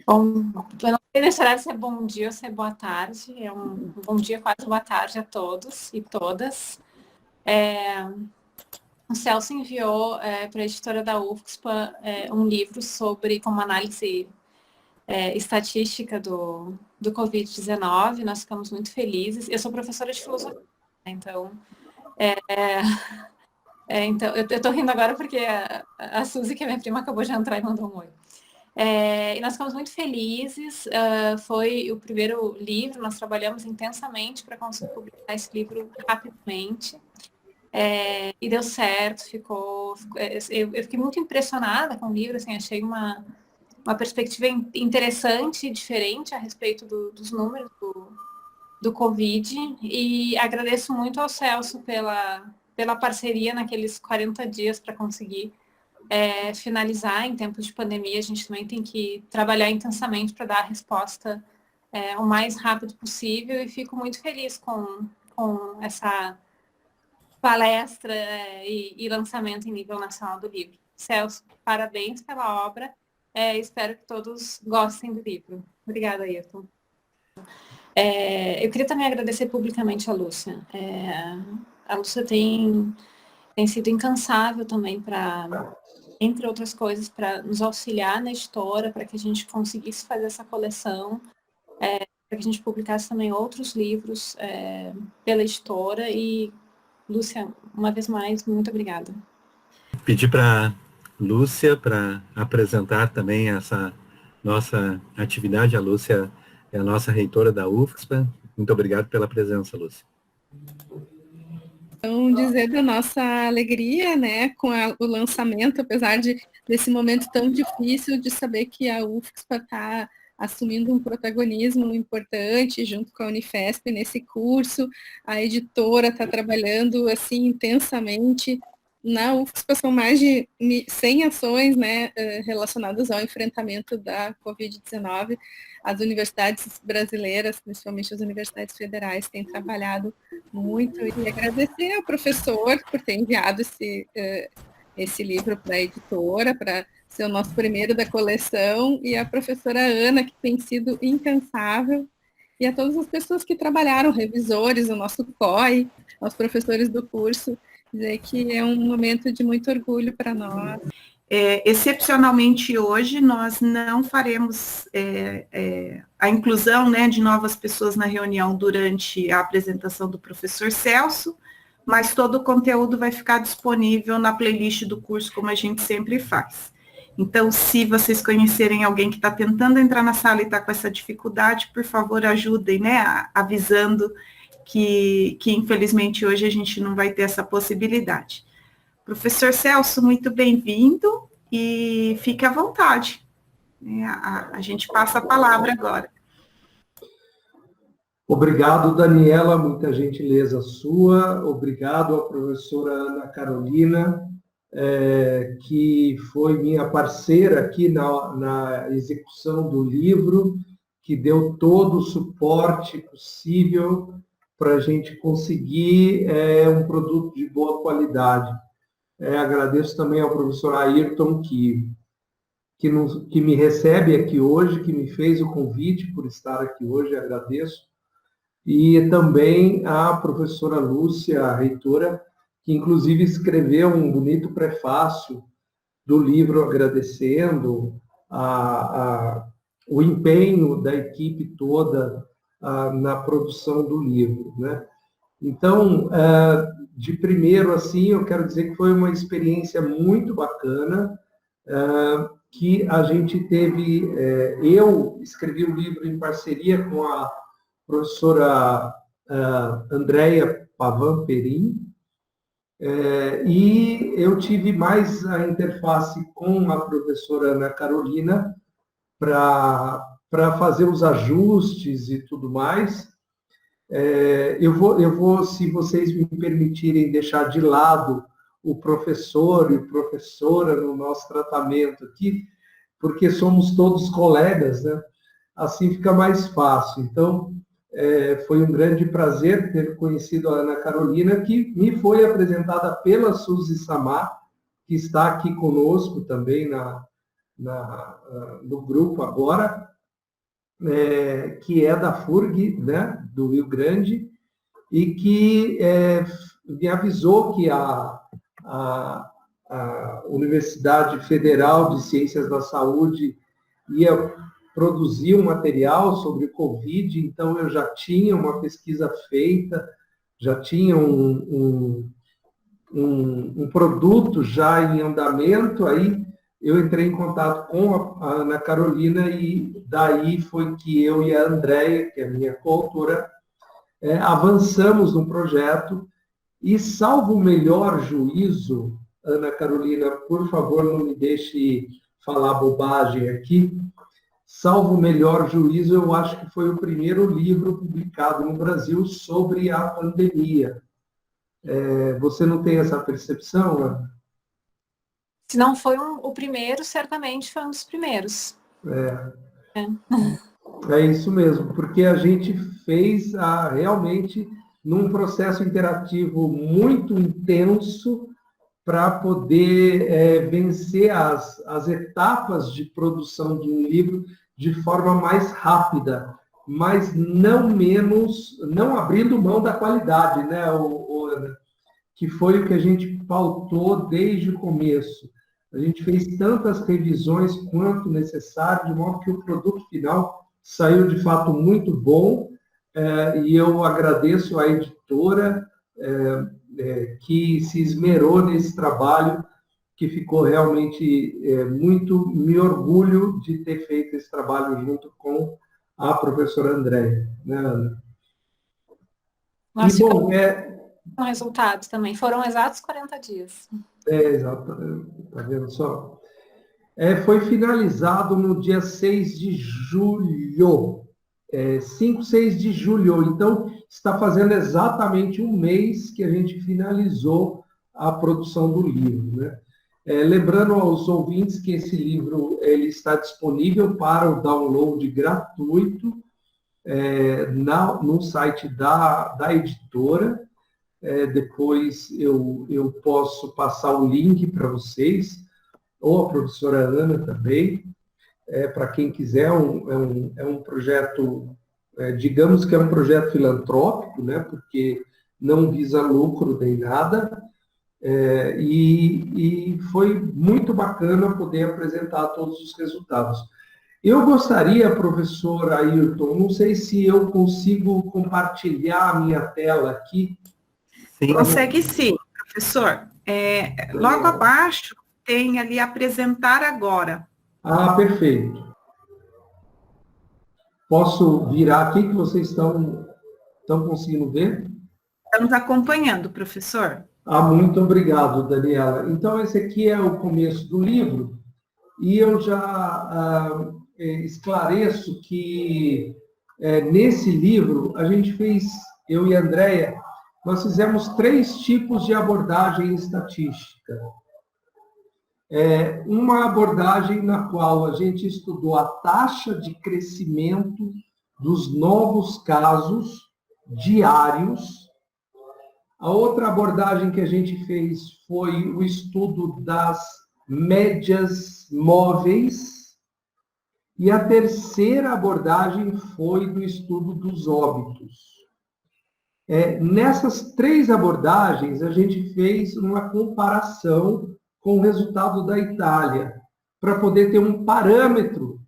Bom, eu não sei deixar de ser bom dia ou ser boa tarde. É um bom dia, quase boa tarde a todos e todas. O Celso enviou para a editora da UFSPA um livro sobre como análise estatística do Covid-19. Nós ficamos muito felizes. Eu sou professora de filosofia, então... então eu estou rindo agora porque a Suzy, que é minha prima, acabou de entrar e mandou um oi. E nós ficamos muito felizes, foi o primeiro livro, nós trabalhamos intensamente para conseguir publicar esse livro rapidamente, e deu certo, eu fiquei muito impressionada com o livro, assim, achei uma perspectiva interessante e diferente a respeito dos números do Covid, e agradeço muito ao Celso pela parceria naqueles 40 dias para conseguir finalizar. Em tempos de pandemia, a gente também tem que trabalhar intensamente para dar a resposta o mais rápido possível, e fico muito feliz com essa palestra e lançamento em nível nacional do livro. Celso, parabéns pela obra, espero que todos gostem do livro. Obrigada, Ayrton. Eu queria também agradecer publicamente a Lúcia. A Lúcia tem sido incansável também para, entre outras coisas, para nos auxiliar na editora, para que a gente conseguisse fazer essa coleção, para que a gente publicasse também outros livros pela editora. E, Lúcia, uma vez mais, muito obrigada. Pedir para Lúcia para apresentar também essa nossa atividade. A Lúcia é a nossa reitora da UFSPA. Muito obrigado pela presença, Lúcia. Então, dizer da nossa alegria, né, com o lançamento, apesar desse momento tão difícil, de saber que a UFSPA está assumindo um protagonismo importante junto com a Unifesp nesse curso. A editora está trabalhando assim intensamente. Na UFSPA são mais de 100 ações, né, relacionadas ao enfrentamento da Covid-19. As universidades brasileiras, principalmente as universidades federais, têm trabalhado muito, e agradecer ao professor por ter enviado esse livro para a editora, para ser o nosso primeiro da coleção, e a professora Ana, que tem sido incansável, e a todas as pessoas que trabalharam, revisores, o nosso COI, aos professores do curso, dizer que é um momento de muito orgulho para nós. Excepcionalmente hoje, nós não faremos a inclusão, né, de novas pessoas na reunião durante a apresentação do professor Celso, mas todo o conteúdo vai ficar disponível na playlist do curso, como a gente sempre faz. Então, se vocês conhecerem alguém que está tentando entrar na sala e está com essa dificuldade, por favor, ajudem, né, avisando que infelizmente hoje a gente não vai ter essa possibilidade. Professor Celso, muito bem-vindo e fique à vontade. A gente passa a palavra agora. Obrigado, Daniela, muita gentileza sua. Obrigado à professora Ana Carolina, que foi minha parceira aqui na execução do livro, que deu todo o suporte possível para a gente conseguir um produto de boa qualidade. Agradeço também ao professor Ayrton, que me recebe aqui hoje, que me fez o convite por estar aqui hoje, agradeço. E também à professora Lúcia, a reitora, que inclusive escreveu um bonito prefácio do livro, agradecendo o empenho da equipe toda na produção do livro, né? Então, de primeiro, assim, eu quero dizer que foi uma experiência muito bacana, que a gente teve... eu escrevi o livro em parceria com a professora Andréia Pavan Perim, e eu tive mais a interface com a professora Ana Carolina para fazer os ajustes e tudo mais. Eu vou, se vocês me permitirem, deixar de lado o professor e a professora no nosso tratamento aqui, porque somos todos colegas, né? Assim fica mais fácil. Então, foi um grande prazer ter conhecido a Ana Carolina, que me foi apresentada pela Suzy Samar, que está aqui conosco também no grupo agora, que é da FURG, né, do Rio Grande, e que me avisou que a Universidade Federal de Ciências da Saúde ia produzir um material sobre o Covid, então eu já tinha uma pesquisa feita, já tinha um produto já em andamento, aí eu entrei em contato com a Ana Carolina e daí foi que eu e a Andréia, que é a minha coautora, avançamos no projeto e, salvo o melhor juízo, Ana Carolina, por favor, não me deixe falar bobagem aqui, salvo o melhor juízo, eu acho que foi o primeiro livro publicado no Brasil sobre a pandemia. Você não tem essa percepção, Ana? Se não foi o primeiro, certamente foi um dos primeiros. É isso mesmo, porque a gente fez realmente num processo interativo muito intenso para poder vencer as etapas de produção de um livro de forma mais rápida, mas não abrindo mão da qualidade, né, Ana? Que foi o que a gente pautou desde o começo. A gente fez tantas revisões quanto necessário, de modo que o produto final saiu de fato muito bom, e eu agradeço à editora que se esmerou nesse trabalho, que ficou realmente muito, me orgulho de ter feito esse trabalho junto com a professora Andréia, né, Ana? Nós ficamos com resultados também, foram exatos 40 dias. Exato, está vendo só? Foi finalizado no dia 6 de julho, 5, 6 de julho, então está fazendo exatamente um mês que a gente finalizou a produção do livro, né? Lembrando aos ouvintes que esse livro ele está disponível para o download gratuito no site da editora. Depois eu posso passar o link para vocês, ou a professora Ana também, para quem quiser. É um projeto, digamos que é um projeto filantrópico, né, porque não visa lucro nem nada, e foi muito bacana poder apresentar todos os resultados. Eu gostaria, professor Ayrton, não sei se eu consigo compartilhar a minha tela aqui. Sim. Consegue sim, professor. Logo abaixo tem ali apresentar agora. Ah, perfeito. Posso virar aqui que vocês estão conseguindo ver? Estamos acompanhando, professor. Muito obrigado, Daniela. Então, esse aqui é o começo do livro e eu já esclareço que nesse livro a gente fez, eu e a Andréia, nós fizemos 3 tipos de abordagem estatística. Uma abordagem na qual a gente estudou a taxa de crescimento dos novos casos diários. A outra abordagem que a gente fez foi o estudo das médias móveis. E a terceira abordagem foi do estudo dos óbitos. Nessas 3 abordagens, a gente fez uma comparação com o resultado da Itália, para poder ter um parâmetro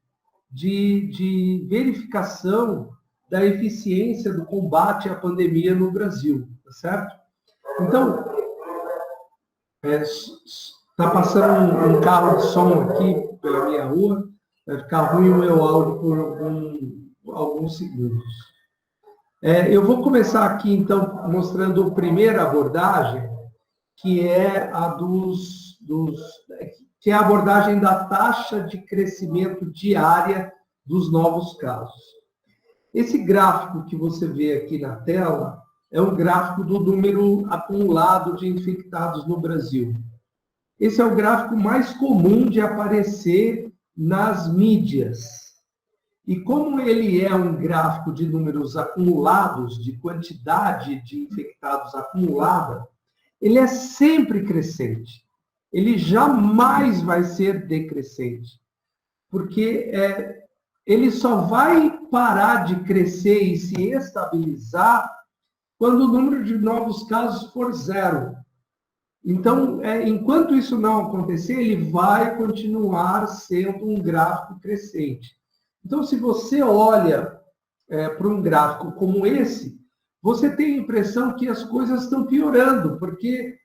de verificação da eficiência do combate à pandemia no Brasil, tá certo? Então, está passando um carro de som aqui pela minha rua, vai ficar ruim o meu áudio por alguns segundos. Eu vou começar aqui, então, mostrando a primeira abordagem, que é que é a abordagem da taxa de crescimento diária dos novos casos. Esse gráfico que você vê aqui na tela é um gráfico do número acumulado de infectados no Brasil. Esse é o gráfico mais comum de aparecer nas mídias. E como ele é um gráfico de números acumulados, de quantidade de infectados acumulada, ele é sempre crescente. Ele jamais vai ser decrescente. Porque ele só vai parar de crescer e se estabilizar quando o número de novos casos for 0. Então, enquanto isso não acontecer, ele vai continuar sendo um gráfico crescente. Então, se você olha para um gráfico como esse, você tem a impressão que as coisas estão piorando, porque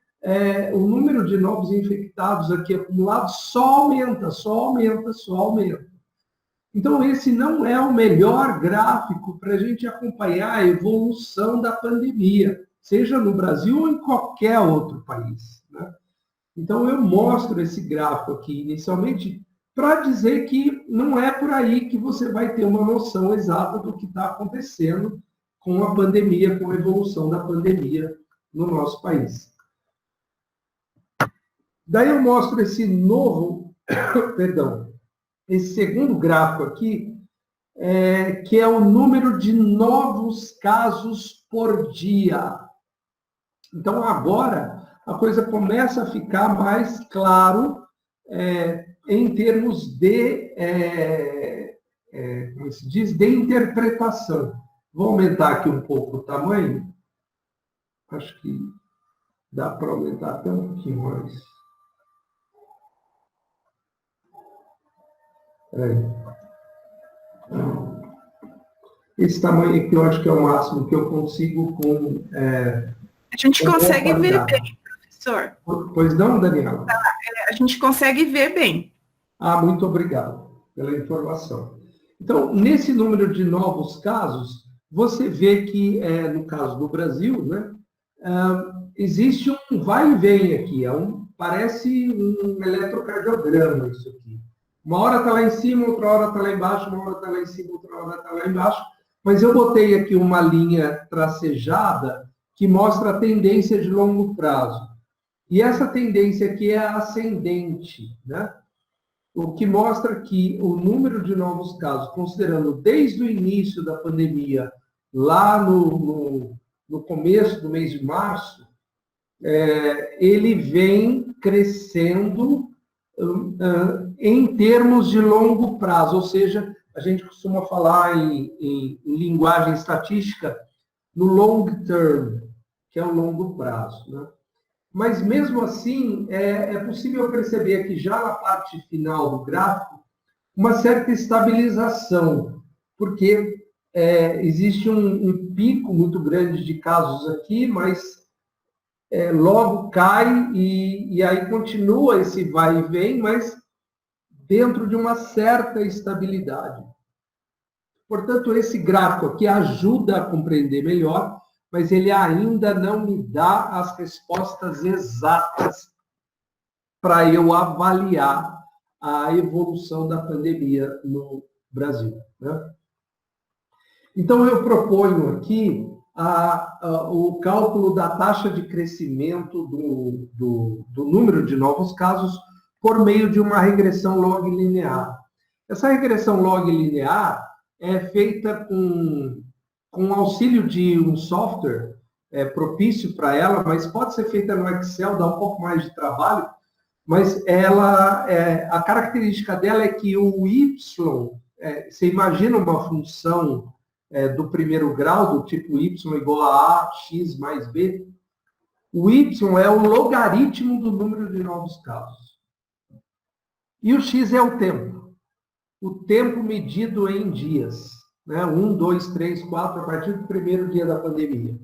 o número de novos infectados aqui acumulados só aumenta, só aumenta, só aumenta. Então, esse não é o melhor gráfico para a gente acompanhar a evolução da pandemia, seja no Brasil ou em qualquer outro país, né? Então, eu mostro esse gráfico aqui inicialmente para dizer que não é por aí que você vai ter uma noção exata do que está acontecendo com a pandemia, com a evolução da pandemia no nosso país. Daí eu mostro esse novo, perdão, esse segundo gráfico aqui, que é o número de novos casos por dia. Então, agora, a coisa começa a ficar mais claro em termos de, como se diz, de interpretação. Vou aumentar aqui um pouco o tamanho. Acho que dá para aumentar até um pouquinho mais. Esse tamanho aqui eu acho que é o máximo que eu consigo com... a gente consegue ver bem, professor. Pois não, Daniela? A gente consegue ver bem. Muito obrigado pela informação. Então, nesse número de novos casos, você vê que, no caso do Brasil, né, existe um vai e vem aqui. Parece um eletrocardiograma isso aqui. Uma hora está lá em cima, outra hora está lá embaixo, uma hora está lá em cima, outra hora está lá embaixo. Mas eu botei aqui uma linha tracejada que mostra a tendência de longo prazo. E essa tendência aqui é ascendente, né? O que mostra que o número de novos casos, considerando desde o início da pandemia, lá no começo do mês de março, ele vem crescendo em termos de longo prazo, ou seja, a gente costuma falar em linguagem estatística no long term, que é o longo prazo, né? Mas, mesmo assim, é possível perceber aqui, já na parte final do gráfico, uma certa estabilização, porque existe um pico muito grande de casos aqui, mas logo cai e aí continua esse vai e vem, mas dentro de uma certa estabilidade. Portanto, esse gráfico aqui ajuda a compreender melhor, mas ele ainda não me dá as respostas exatas para eu avaliar a evolução da pandemia no Brasil, né? Então, eu proponho aqui o cálculo da taxa de crescimento do número de novos casos por meio de uma regressão log linear. Essa regressão log linear é feita com auxílio de um software propício para ela, mas pode ser feita no Excel, dá um pouco mais de trabalho, mas a característica dela é que o Y, você imagina uma função do primeiro grau, do tipo Y igual a x mais b, o Y é o logaritmo do número de novos casos. E o x é o tempo medido em dias, né? 1, 2, 3, 4, a partir do primeiro dia da pandemia.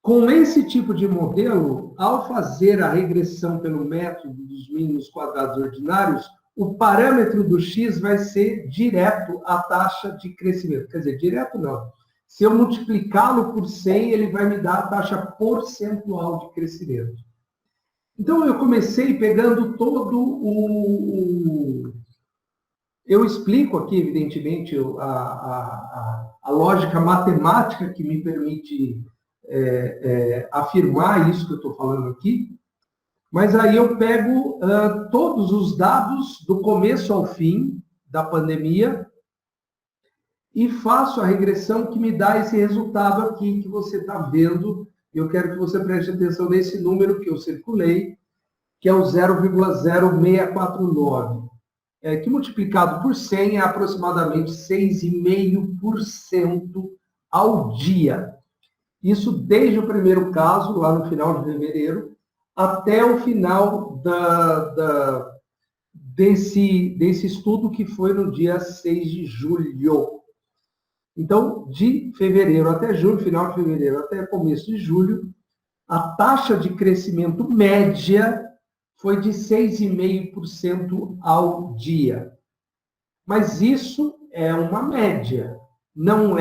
Com esse tipo de modelo, ao fazer a regressão pelo método dos mínimos quadrados ordinários, o parâmetro do x vai ser direto a taxa de crescimento. Quer dizer, direto não. Se eu multiplicá-lo por 100, ele vai me dar a taxa percentual de crescimento. Então, eu comecei pegando todo eu explico aqui, evidentemente, a lógica matemática que me permite afirmar isso que eu estou falando aqui, mas aí eu pego todos os dados do começo ao fim da pandemia e faço a regressão que me dá esse resultado aqui que você está vendo. Eu quero que você preste atenção nesse número que eu circulei, que é o 0,0649. que multiplicado por 100 é aproximadamente 6,5% ao dia. Isso desde o primeiro caso, lá no final de fevereiro, até o final desse estudo, que foi no dia 6 de julho. Então, de fevereiro até julho, final de fevereiro até começo de julho, a taxa de crescimento média foi de 6,5% ao dia. Mas isso é uma média, não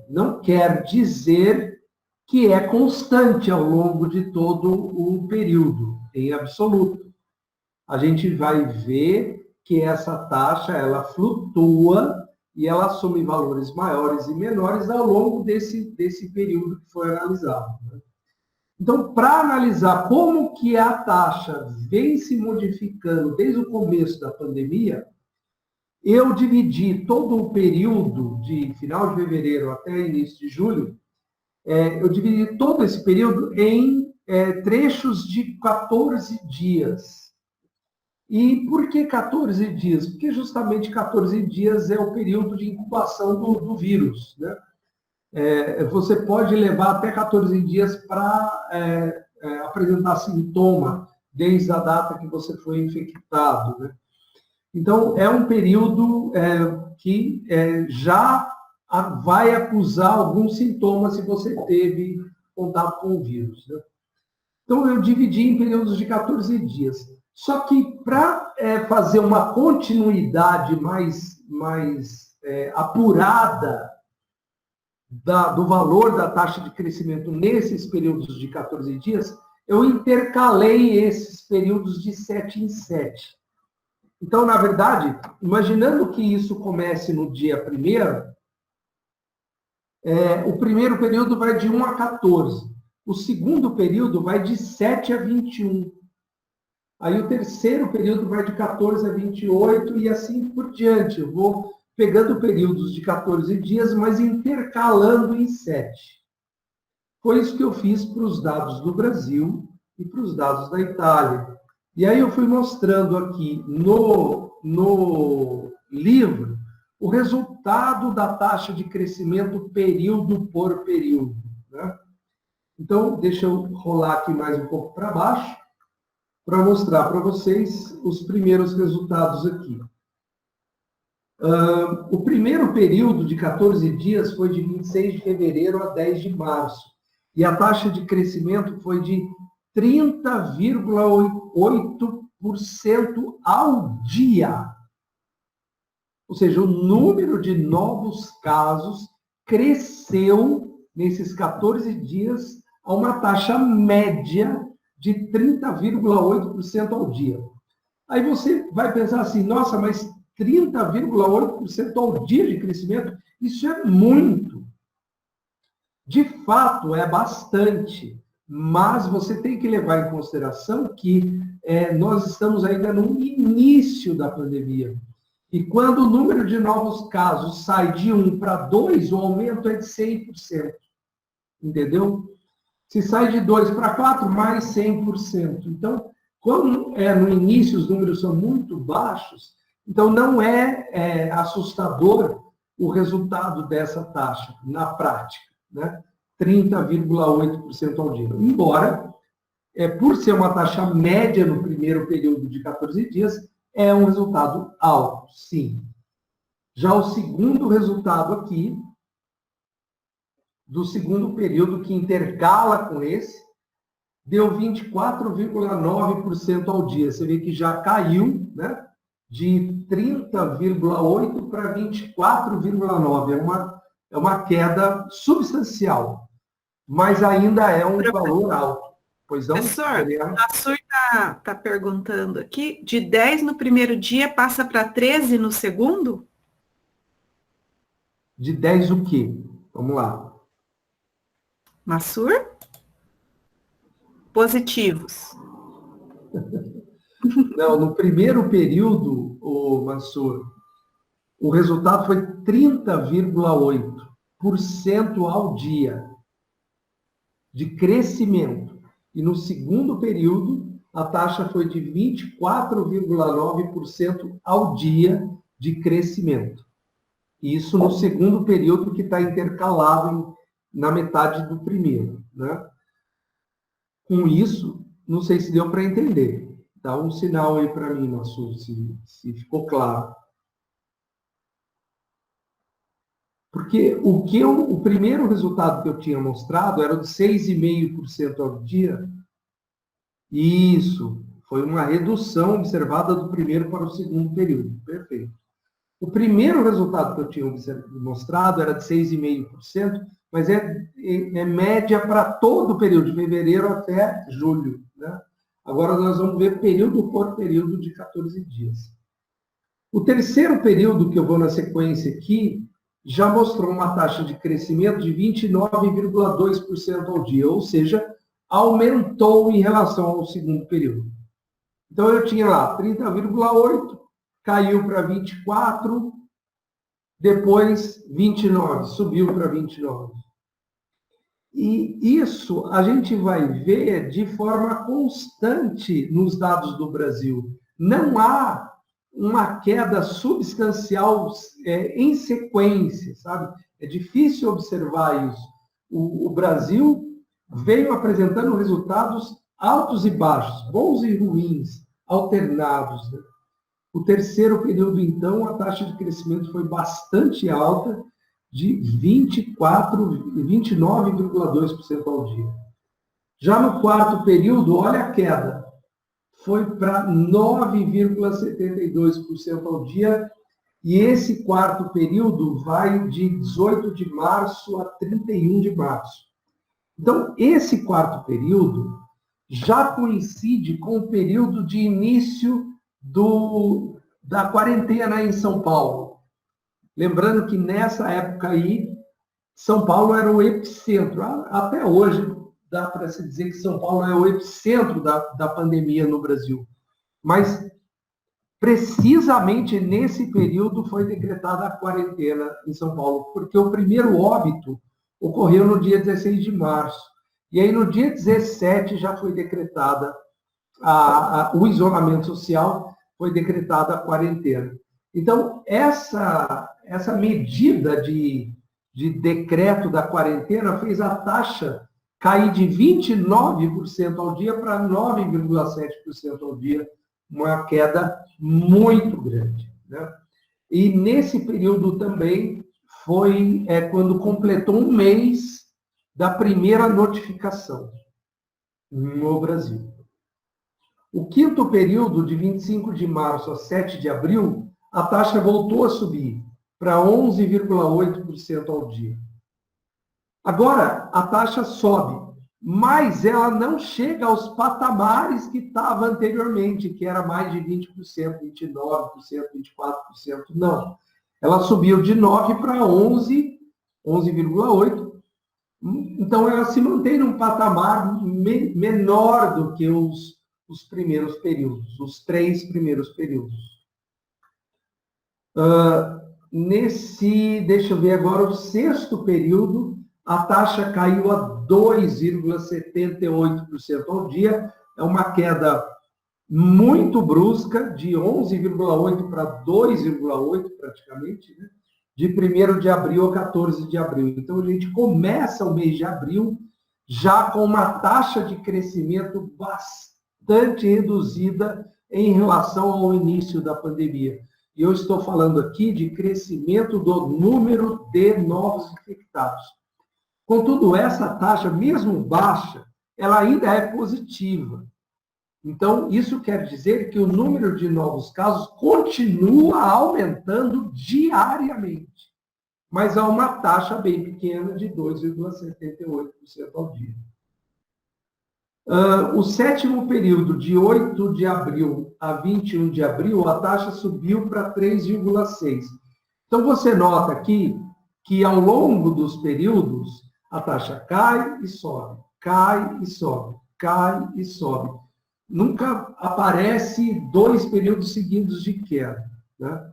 não quer dizer que é constante ao longo de todo o período, em absoluto. A gente vai ver que essa taxa, ela flutua e ela assume valores maiores e menores ao longo desse período que foi analisado. Então, para analisar como que a taxa vem se modificando desde o começo da pandemia, eu dividi todo o período de final de fevereiro até início de julho, eu dividi todo esse período em trechos de 14 dias. E por que 14 dias? Porque justamente 14 dias é o período de incubação do vírus, né? Você pode levar até 14 dias para apresentar sintoma, desde a data que você foi infectado, né? Então, é um período que já vai acusar alguns sintomas se você teve contato com o vírus, né? Então, eu dividi em períodos de 14 dias. Só que, para fazer uma continuidade mais apurada do valor da taxa de crescimento nesses períodos de 14 dias, eu intercalei esses períodos de 7 em 7. Então, na verdade, imaginando que isso comece no dia 1º, o primeiro período vai de 1 a 14. O segundo período vai de 7 a 21. Aí o terceiro período vai de 14 a 28 e assim por diante. Eu vou pegando períodos de 14 dias, mas intercalando em 7. Foi isso que eu fiz para os dados do Brasil e para os dados da Itália. E aí eu fui mostrando aqui no livro o resultado da taxa de crescimento período por período, né? Então, deixa eu rolar aqui mais um pouco para baixo, para mostrar para vocês os primeiros resultados aqui. O primeiro período de 14 dias foi de 26 de fevereiro a 10 de março. E a taxa de crescimento foi de 30,8% ao dia. Ou seja, o número de novos casos cresceu nesses 14 dias a uma taxa média de 30,8% ao dia. Aí você vai pensar assim, nossa, mas 30,8% ao dia de crescimento, isso é muito. De fato, é bastante, mas você tem que levar em consideração que nós estamos ainda no início da pandemia. E quando o número de novos casos sai de 1 para 2, o aumento é de 100%. Entendeu? Se sai de 2 para 4, mais 100%. Então, como no início os números são muito baixos, então não é assustador o resultado dessa taxa na prática, né? 30,8% ao dia. Embora, por ser uma taxa média no primeiro período de 14 dias, é um resultado alto, sim. Já o segundo resultado aqui, do segundo período que intercala com esse, deu 24,9% ao dia. Você vê que já caiu, né? De 30,8% para 24,9%. É uma queda substancial, mas ainda é um valor alto. Pois não? Professor, a Sur está perguntando aqui, de 10 no primeiro dia passa para 13 no segundo? De 10 o quê? Vamos lá. Massur? Positivos. Não, no primeiro período, Mansur, o resultado foi 30,8% ao dia de crescimento. E no segundo período a taxa foi de 24,9% ao dia de crescimento. Isso no segundo período, que está intercalado na metade do primeiro, né? Com isso, não sei se deu para entender. Dá um sinal aí para mim, Nassu, se ficou claro. Porque o primeiro resultado que eu tinha mostrado era de 6,5% ao dia. Isso, foi uma redução observada do primeiro para o segundo período. Perfeito. O primeiro resultado que eu tinha mostrado era de 6,5%, mas é média para todo o período, de fevereiro até julho, né? Agora nós vamos ver período por período de 14 dias. O terceiro período que eu vou na sequência aqui, já mostrou uma taxa de crescimento de 29,2% ao dia, ou seja, aumentou em relação ao segundo período. Então eu tinha lá 30,8%, caiu para 24%, depois 29%, subiu para 29%. E isso a gente vai ver de forma constante nos dados do Brasil. Não há uma queda substancial em sequência, sabe? É difícil observar isso. O Brasil veio apresentando resultados altos e baixos, bons e ruins, alternados, né? O terceiro período, então, a taxa de crescimento foi bastante alta, de 29,2% ao dia. Já no quarto período, olha a queda, foi para 9,72% ao dia, e esse quarto período vai de 18 de março a 31 de março. Então, esse quarto período já coincide com o período de início da quarentena em São Paulo. Lembrando que nessa época aí, São Paulo era o epicentro. Até hoje, dá para se dizer que São Paulo é o epicentro da pandemia no Brasil. Mas, precisamente nesse período, foi decretada a quarentena em São Paulo, porque o primeiro óbito ocorreu no dia 16 de março. E aí, no dia 17, já foi decretada o isolamento social, foi decretada a quarentena. Então, essa medida de decreto da quarentena fez a taxa cair de 29% ao dia para 9,7% ao dia, uma queda muito grande, né? E nesse período também foi quando completou um mês da primeira notificação no Brasil. O quinto período, de 25 de março a 7 de abril, a taxa voltou a subir para 11,8% ao dia. Agora, a taxa sobe, mas ela não chega aos patamares que estava anteriormente, que era mais de 20%, 29%, 24%. Não. Ela subiu de 9 para 11,8%. Então, ela se mantém num patamar menor do que os primeiros períodos, os 3 primeiros períodos. Deixa eu ver agora, o sexto período, a taxa caiu a 2,78% ao dia. É uma queda muito brusca, de 11,8% para 2,8% praticamente, né? De 1º de abril a 14 de abril. Então, a gente começa o mês de abril já com uma taxa de crescimento bastante reduzida em relação ao início da pandemia. E eu estou falando aqui de crescimento do número de novos infectados. Contudo, essa taxa, mesmo baixa, ela ainda é positiva. Então, isso quer dizer que o número de novos casos continua aumentando diariamente, mas a uma taxa bem pequena de 2,78% ao dia. O sétimo período, de 8 de abril a 21 de abril, a taxa subiu para 3,6%. Então, você nota aqui que, ao longo dos períodos, a taxa cai e sobe, cai e sobe, cai e sobe. Nunca aparece 2 períodos seguidos de queda, né?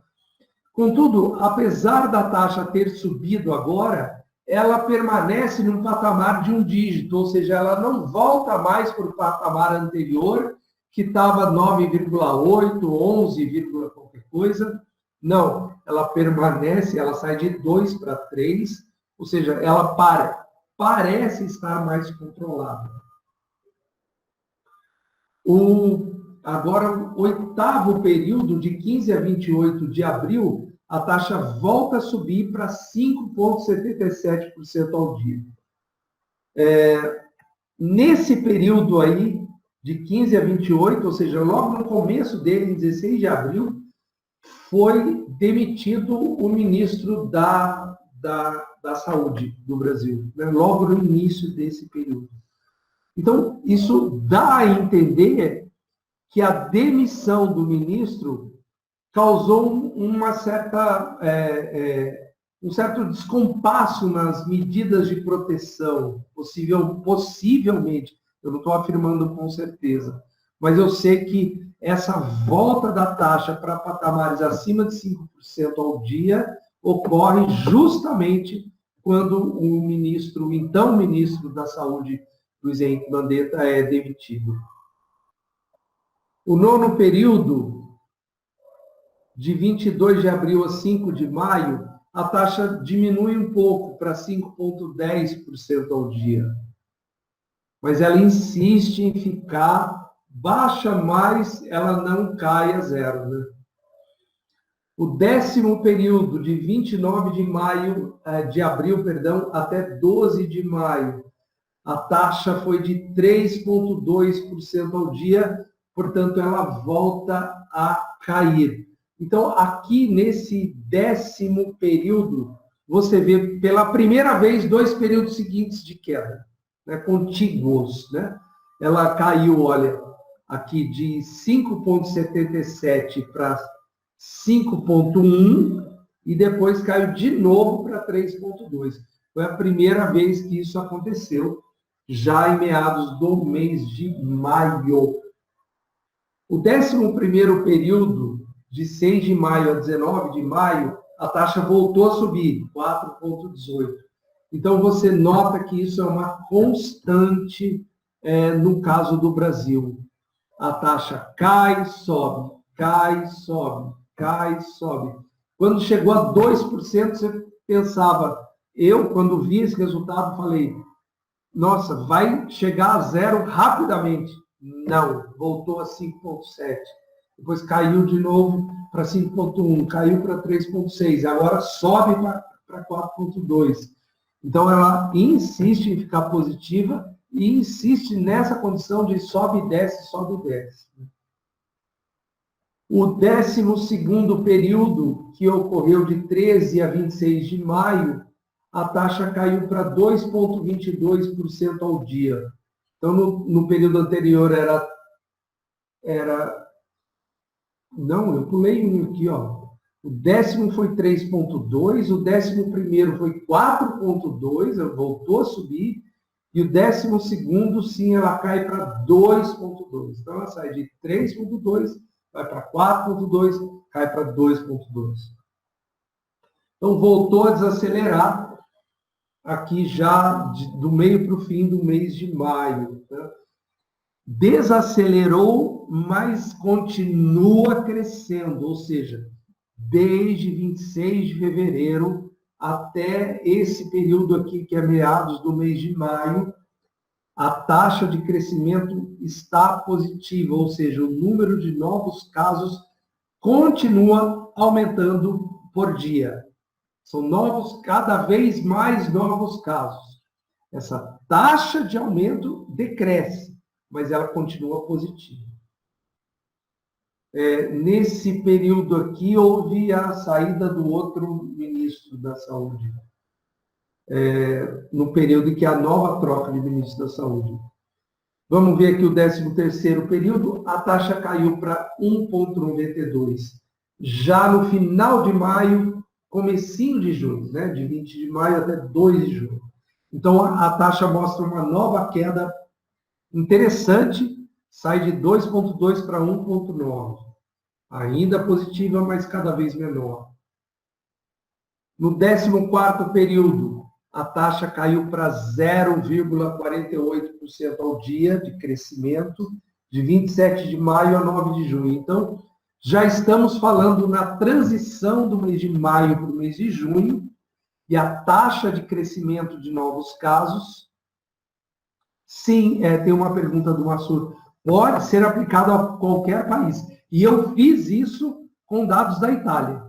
Contudo, apesar da taxa ter subido agora, ela permanece num patamar de 1 dígito, ou seja, ela não volta mais para o patamar anterior que estava 9,8, 11, qualquer coisa. Não, ela permanece, ela sai de 2 para 3, ou seja, ela parece estar mais controlada. Agora, o 8º período, de 15 a 28 de abril, a taxa volta a subir para 5,77% ao dia. Nesse período aí, de 15 a 28, ou seja, logo no começo dele, em 16 de abril, foi demitido o ministro da Saúde do Brasil, né? Logo no início desse período. Então, isso dá a entender que a demissão do ministro causou um certo descompasso nas medidas de proteção, possivelmente, eu não estou afirmando com certeza, mas eu sei que essa volta da taxa para patamares acima de 5% ao dia ocorre justamente quando o então ministro da Saúde, Luiz Henrique Mandetta, é demitido. O 9º período, de 22 de abril a 5 de maio, a taxa diminui um pouco para 5,10% ao dia. Mas ela insiste em ficar baixa, mas ela não cai a zero, né? O 10º período, de 29 de abril, até 12 de maio, a taxa foi de 3,2% ao dia, portanto, ela volta a cair. Então, aqui nesse 10º período, você vê pela primeira vez 2 períodos seguintes de queda, né, contíguos, né? Ela caiu, olha, aqui de 5,77 para 5,1 e depois caiu de novo para 3,2. Foi a primeira vez que isso aconteceu, já em meados do mês de maio. O 11º período, de 6 de maio a 19 de maio, a taxa voltou a subir, 4,18. Então, você nota que isso é uma constante no caso do Brasil. A taxa cai, sobe, cai, sobe, cai, sobe. Quando chegou a 2%, você pensava, quando vi esse resultado, falei, nossa, vai chegar a zero rapidamente. Não, voltou a 5,7. Depois caiu de novo para 5,1, caiu para 3,6, agora sobe para 4,2. Então, ela insiste em ficar positiva e insiste nessa condição de sobe e desce, sobe e desce. O 12º período, que ocorreu de 13 a 26 de maio, a taxa caiu para 2,22% ao dia. Então, no período anterior Não, eu pulei um aqui, ó. O 10º foi 3,2, o 11º foi 4,2, voltou a subir, e o 12º, sim, ela cai para 2,2. Então, ela sai de 3,2, vai para 4,2, cai para 2,2. Então, voltou a desacelerar aqui já do meio para o fim do mês de maio. Tá? Desacelerou, mas continua crescendo, ou seja, desde 26 de fevereiro até esse período aqui, que é meados do mês de maio, a taxa de crescimento está positiva, ou seja, o número de novos casos continua aumentando por dia. São cada vez mais novos casos. Essa taxa de aumento decresce, mas ela continua positiva. Nesse período aqui, houve a saída do outro ministro da Saúde, no período em que a nova troca de ministro da Saúde. Vamos ver aqui o 13º período, a taxa caiu para 1,92. Já no final de maio, comecinho de junho, né? De 20 de maio até 2 de junho. Então, a taxa mostra uma nova queda interessante, sai de 2,2 para 1,9. Ainda positiva, mas cada vez menor. No 14º período, a taxa caiu para 0,48% ao dia de crescimento de 27 de maio a 9 de junho. Então, já estamos falando na transição do mês de maio para o mês de junho, e a taxa de crescimento de novos casos, sim, tem uma pergunta do Massur, pode ser aplicado a qualquer país. E eu fiz isso com dados da Itália,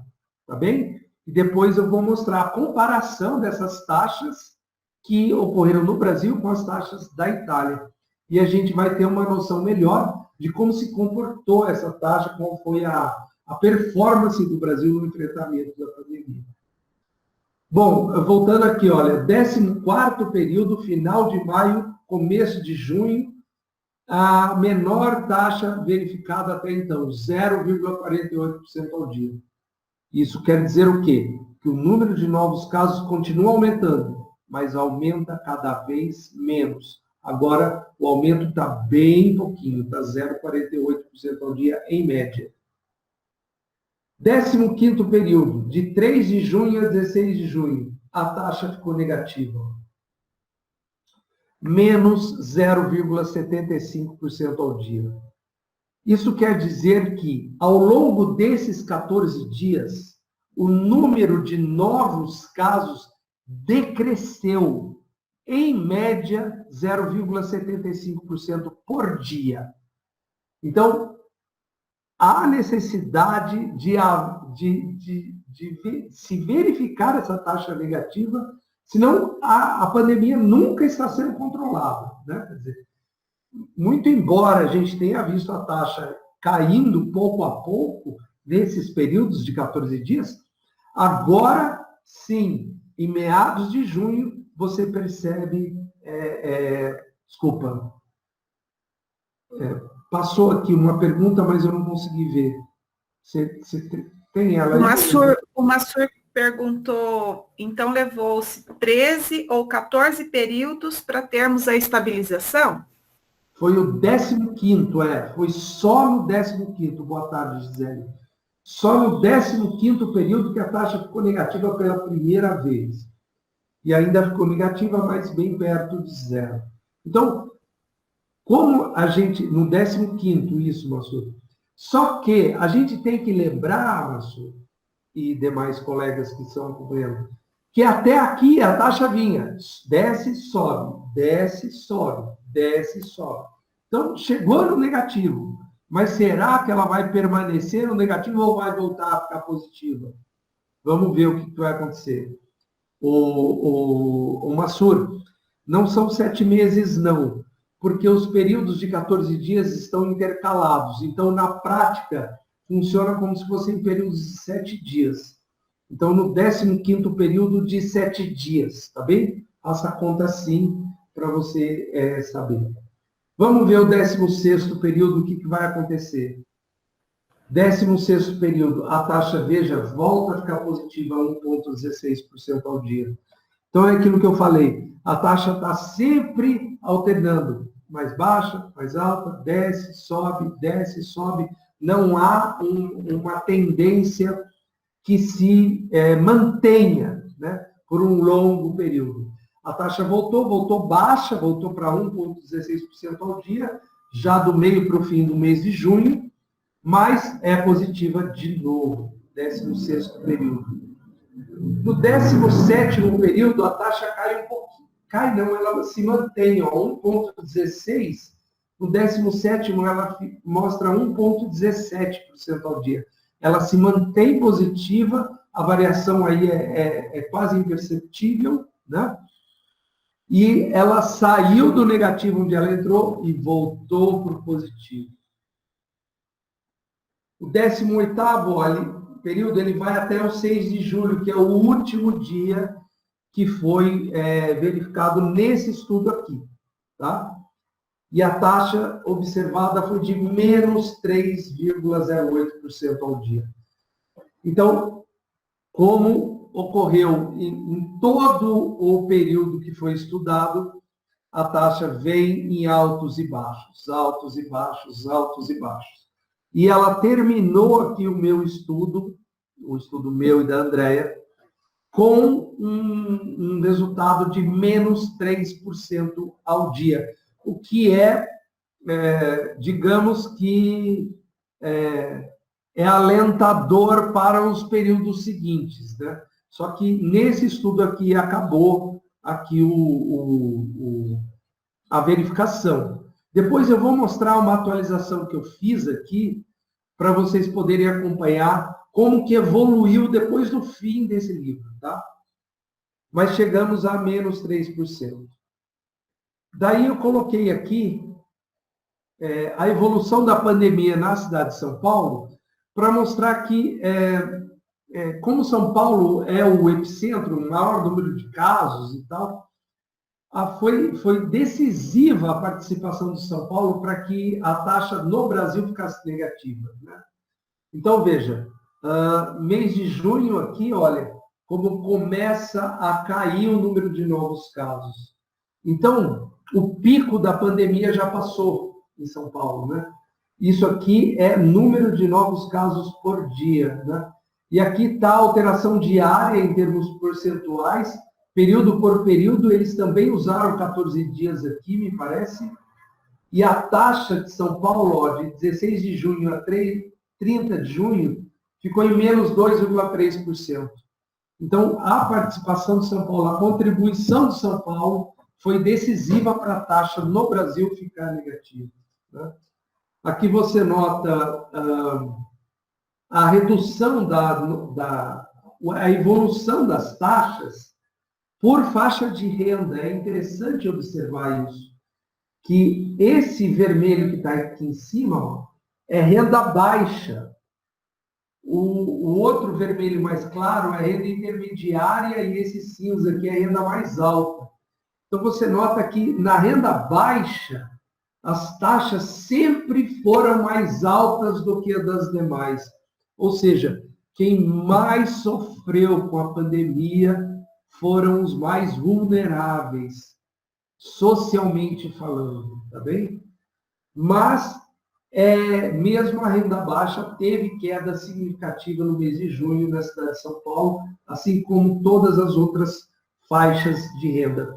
tá bem? E depois eu vou mostrar a comparação dessas taxas que ocorreram no Brasil com as taxas da Itália. E a gente vai ter uma noção melhor de como se comportou essa taxa, qual foi a performance do Brasil no enfrentamento da pandemia. Bom, voltando aqui, olha, 14º período, final de maio, começo de junho, a menor taxa verificada até então, 0,48% ao dia. Isso quer dizer o quê? Que o número de novos casos continua aumentando, mas aumenta cada vez menos. Agora, o aumento está bem pouquinho, está 0,48% ao dia, em média. 15º período, de 3 de junho a 16 de junho, a taxa ficou negativa. Menos 0,75% ao dia. Isso quer dizer que, ao longo desses 14 dias, o número de novos casos decresceu, em média, 0,75% por dia. Então, há necessidade de se verificar essa taxa negativa, senão a pandemia nunca está sendo controlada, né? Quer dizer, muito embora a gente tenha visto a taxa caindo pouco a pouco, nesses períodos de 14 dias, agora sim, em meados de junho, você percebe, passou aqui uma pergunta, mas eu não consegui ver. Você tem ela aí? O Massur perguntou, então levou-se 13 ou 14 períodos para termos a estabilização? Foi o 15º, foi só no 15º, boa tarde, Gisele. Só no 15º período que a taxa ficou negativa pela primeira vez. E ainda ficou negativa, mas bem perto de zero. Então, como a gente, no 15º, isso, Massur. Só que a gente tem que lembrar, Massur, e demais colegas que estão acompanhando, que até aqui a taxa vinha, desce, sobe, desce, sobe, desce, sobe. Então, chegou no negativo, mas será que ela vai permanecer no negativo ou vai voltar a ficar positiva? Vamos ver o que vai acontecer. O Massur, não são 7 meses, não, porque os períodos de 14 dias estão intercalados. Então, na prática, funciona como se fossem períodos de 7 dias. Então, no 15º período de 7 dias, tá bem? Faça a conta assim, para você saber. Vamos ver o 16º período, o que vai acontecer. 16º período, a taxa, veja, volta a ficar positiva, 1,16% ao dia. Então, é aquilo que eu falei, a taxa está sempre alternando, mais baixa, mais alta, desce, sobe, não há uma tendência que se mantenha, né, por um longo período. A taxa voltou baixa, voltou para 1,16% ao dia, já do meio para o fim do mês de junho, mas é positiva de novo, 16º período. No 17º período, a taxa cai um pouquinho. Cai não, ela se mantém, 1,16%. No 17º, ela mostra 1,17% ao dia. Ela se mantém positiva, a variação aí é quase imperceptível, né? E ela saiu do negativo onde ela entrou e voltou para o positivo. O 18º período, ele vai até o 6 de julho, que é o último dia que foi verificado nesse estudo aqui, tá? E a taxa observada foi de menos 3,08% ao dia. Então, como ocorreu em todo o período que foi estudado, a taxa vem em altos e baixos, altos e baixos, altos e baixos. E ela terminou aqui o meu estudo, o estudo meu e da Andréia, com um resultado de menos 3% ao dia, o que é digamos que é alentador para os períodos seguintes, né? Só que nesse estudo aqui acabou aqui a verificação. Depois eu vou mostrar uma atualização que eu fiz aqui para vocês poderem acompanhar como que evoluiu depois do fim desse livro, tá? Mas chegamos a menos 3%. Daí eu coloquei aqui a evolução da pandemia na cidade de São Paulo para mostrar que, como São Paulo é o epicentro, o maior número de casos e tal, foi decisiva a participação de São Paulo para que a taxa no Brasil ficasse negativa, né? Então, veja, mês de junho aqui, olha, como começa a cair o número de novos casos. Então, o pico da pandemia já passou em São Paulo, né? Isso aqui é número de novos casos por dia, né? E aqui está a alteração diária em termos percentuais, período por período, eles também usaram 14 dias aqui, me parece. E a taxa de São Paulo, ó, de 16 de junho a 30 de junho, ficou em menos 2,3%. Então, a participação de São Paulo, a contribuição de São Paulo foi decisiva para a taxa no Brasil ficar negativa, né? Aqui você nota a redução a evolução das taxas por faixa de renda. É interessante observar isso, que esse vermelho que está aqui em cima, ó, é renda baixa. O outro vermelho mais claro é renda intermediária e esse cinza aqui é renda mais alta. Então, você nota que na renda baixa, as taxas sempre foram mais altas do que as das demais. Ou seja, quem mais sofreu com a pandemia foram os mais vulneráveis, socialmente falando, tá bem? Mas, mesmo a renda baixa teve queda significativa no mês de junho na cidade de São Paulo, assim como todas as outras faixas de renda.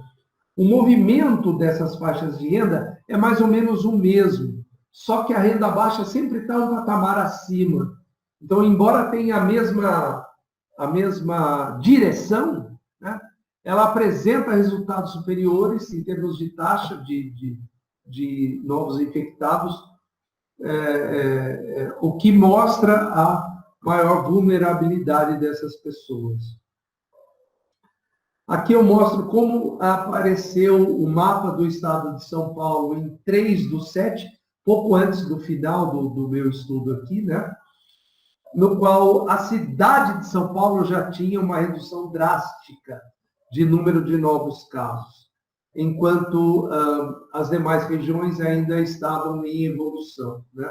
O movimento dessas faixas de renda é mais ou menos o mesmo, só que a renda baixa sempre está um patamar acima. Então, embora tenha a mesma direção, né, ela apresenta resultados superiores em termos de taxa de novos infectados, o que mostra a maior vulnerabilidade dessas pessoas. Aqui eu mostro como apareceu o mapa do estado de São Paulo em 3/7, pouco antes do final do meu estudo aqui, né? No qual a cidade de São Paulo já tinha uma redução drástica de número de novos casos, enquanto as demais regiões ainda estavam em evolução, né?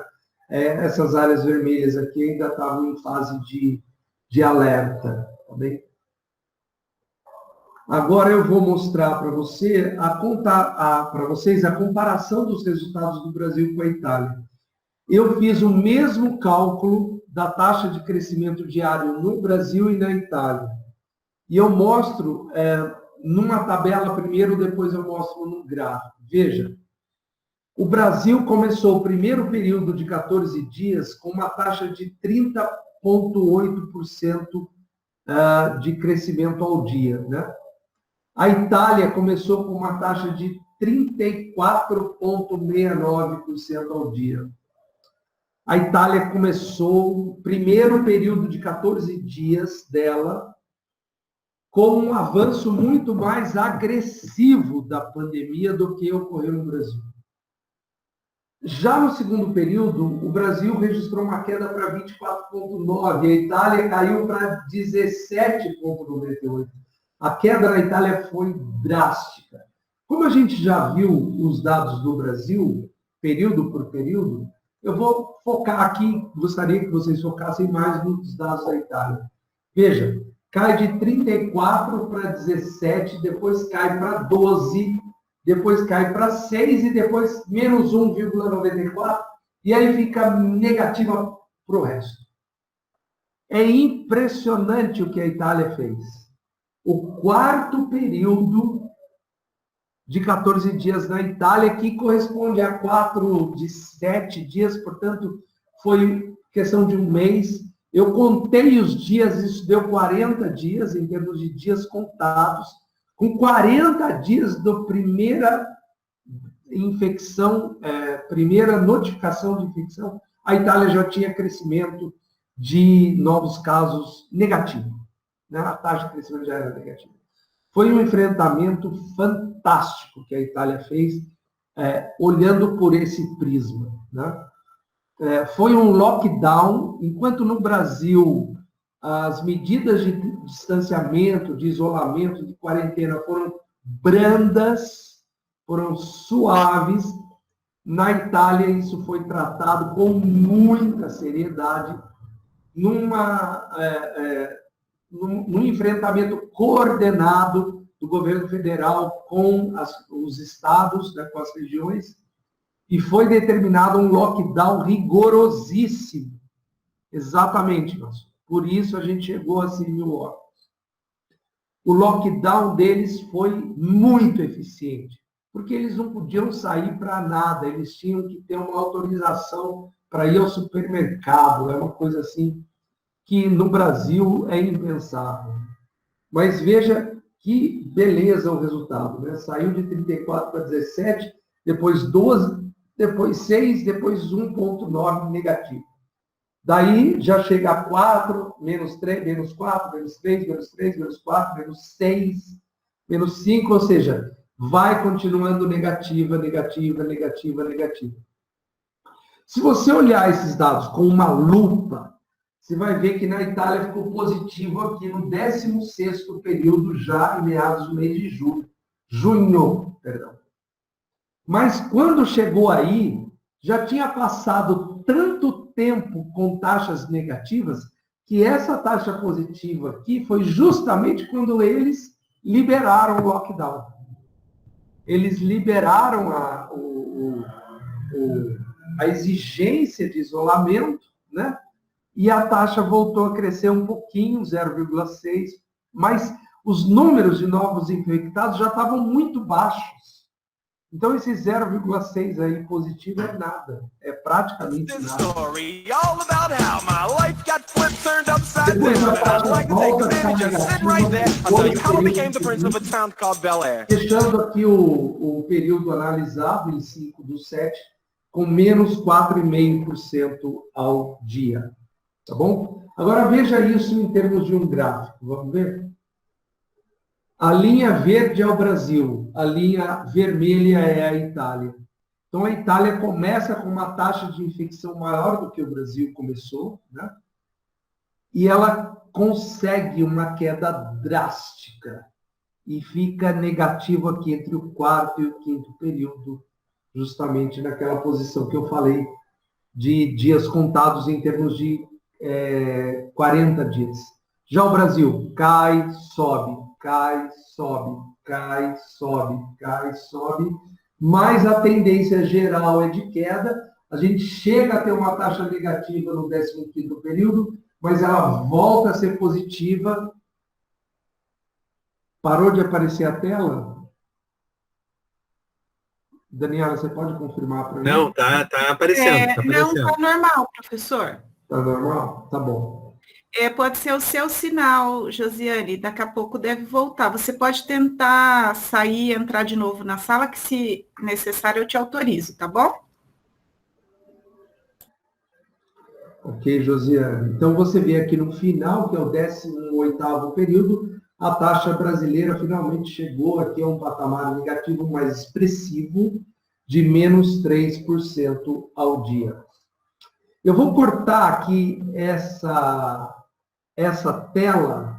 Essas áreas vermelhas aqui ainda estavam em fase de alerta, tá bem? Agora eu vou mostrar para vocês a comparação dos resultados do Brasil com a Itália. Eu fiz o mesmo cálculo da taxa de crescimento diário no Brasil e na Itália. E eu mostro numa tabela primeiro, depois eu mostro no gráfico. Veja, o Brasil começou o primeiro período de 14 dias com uma taxa de 30,8% de crescimento ao dia, né? A Itália começou com uma taxa de 34,69% ao dia. A Itália começou o primeiro período de 14 dias dela com um avanço muito mais agressivo da pandemia do que ocorreu no Brasil. Já no segundo período, o Brasil registrou uma queda para 24,9%, a Itália caiu para 17,98%. A queda na Itália foi drástica. Como a gente já viu os dados do Brasil, período por período, eu vou focar aqui, gostaria que vocês focassem mais nos dados da Itália. Veja, cai de 34 para 17, depois cai para 12, depois cai para 6 e depois menos 1,94, e aí fica negativa para o resto. É impressionante o que a Itália fez. O quarto período de 14 dias na Itália, que corresponde a 4 de 7 dias, portanto, foi questão de um mês. Eu contei os dias, isso deu 40 dias, em termos de dias contados. Com 40 dias da primeira infecção, primeira notificação de infecção, a Itália já tinha crescimento de novos casos negativo, né? A taxa de crescimento já era negativa. Foi um enfrentamento fantástico que a Itália fez, olhando por esse prisma, né? Foi um lockdown, enquanto no Brasil as medidas de distanciamento, de isolamento, de quarentena foram brandas, foram suaves. Na Itália isso foi tratado com muita seriedade, num enfrentamento coordenado do governo federal com os estados, né, com as regiões, e foi determinado um lockdown rigorosíssimo. Exatamente, mas por isso a gente chegou a 100.000 óbitos. O lockdown deles foi muito eficiente, porque eles não podiam sair para nada, eles tinham que ter uma autorização para ir ao supermercado, é uma coisa assim que no Brasil é impensável. Mas veja que beleza o resultado, né? Saiu de 34 para 17, depois 12, depois 6, depois 1,9 negativo. Daí já chega a 4, menos 3, menos 4, menos 3, menos 3, menos 4, menos 6, menos 5, ou seja, vai continuando negativa, negativa, negativa, negativa. Se você olhar esses dados com uma lupa, você vai ver que na Itália ficou positivo aqui no 16º período, já em meados do mês de junho. Mas quando chegou aí, já tinha passado tanto tempo com taxas negativas, que essa taxa positiva aqui foi justamente quando eles liberaram o lockdown. Eles liberaram a exigência de isolamento, né? E a taxa voltou a crescer um pouquinho, 0,6, mas os números de novos infectados já estavam muito baixos. Então, esse 0,6 aí positivo é nada. É praticamente nada. Depois a taxa volta a ficar negativa. Fechando aqui o período analisado, em 5/7, com menos 4,5% ao dia. Tá bom? Agora veja isso em termos de um gráfico. Vamos ver? A linha verde é o Brasil, a linha vermelha é a Itália. Então, a Itália começa com uma taxa de infecção maior do que o Brasil começou, né? E ela consegue uma queda drástica e fica negativo aqui entre o 4º e o 5º período, justamente naquela posição que eu falei de dias contados em termos de 40 dias. Já o Brasil cai, sobe, cai, sobe, cai, sobe, cai, sobe, mas a tendência geral é de queda. A gente chega a ter uma taxa negativa no 15º período, mas ela volta a ser positiva. Parou de aparecer a tela? Daniela, você pode confirmar para mim? Não, tá aparecendo. Tá não, está normal, professor. Está normal? Tá bom. Pode ser o seu sinal, Josiane, daqui a pouco deve voltar. Você pode tentar sair e entrar de novo na sala, que se necessário eu te autorizo, tá bom? Ok, Josiane. Então, você vê aqui no final, que é o 18º período, a taxa brasileira finalmente chegou aqui a um patamar negativo mais expressivo, de menos 3% ao dia. Eu vou cortar aqui essa tela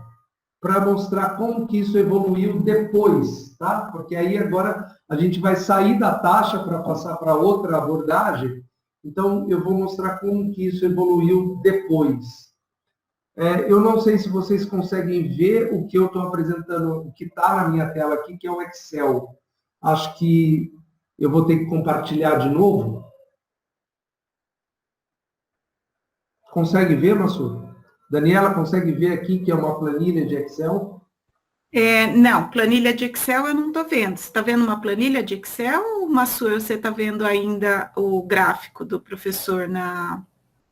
para mostrar como que isso evoluiu depois, tá? Porque aí agora a gente vai sair da taxa para passar para outra abordagem. Então, eu vou mostrar como que isso evoluiu depois. Eu não sei se vocês conseguem ver o que eu estou apresentando, o que está na minha tela aqui, que é o Excel. Acho que eu vou ter que compartilhar de novo. Consegue ver, Massur? Daniela, consegue ver aqui que é uma planilha de Excel? Não, planilha de Excel eu não estou vendo. Você está vendo uma planilha de Excel ou uma sua? Você está vendo ainda o gráfico do professor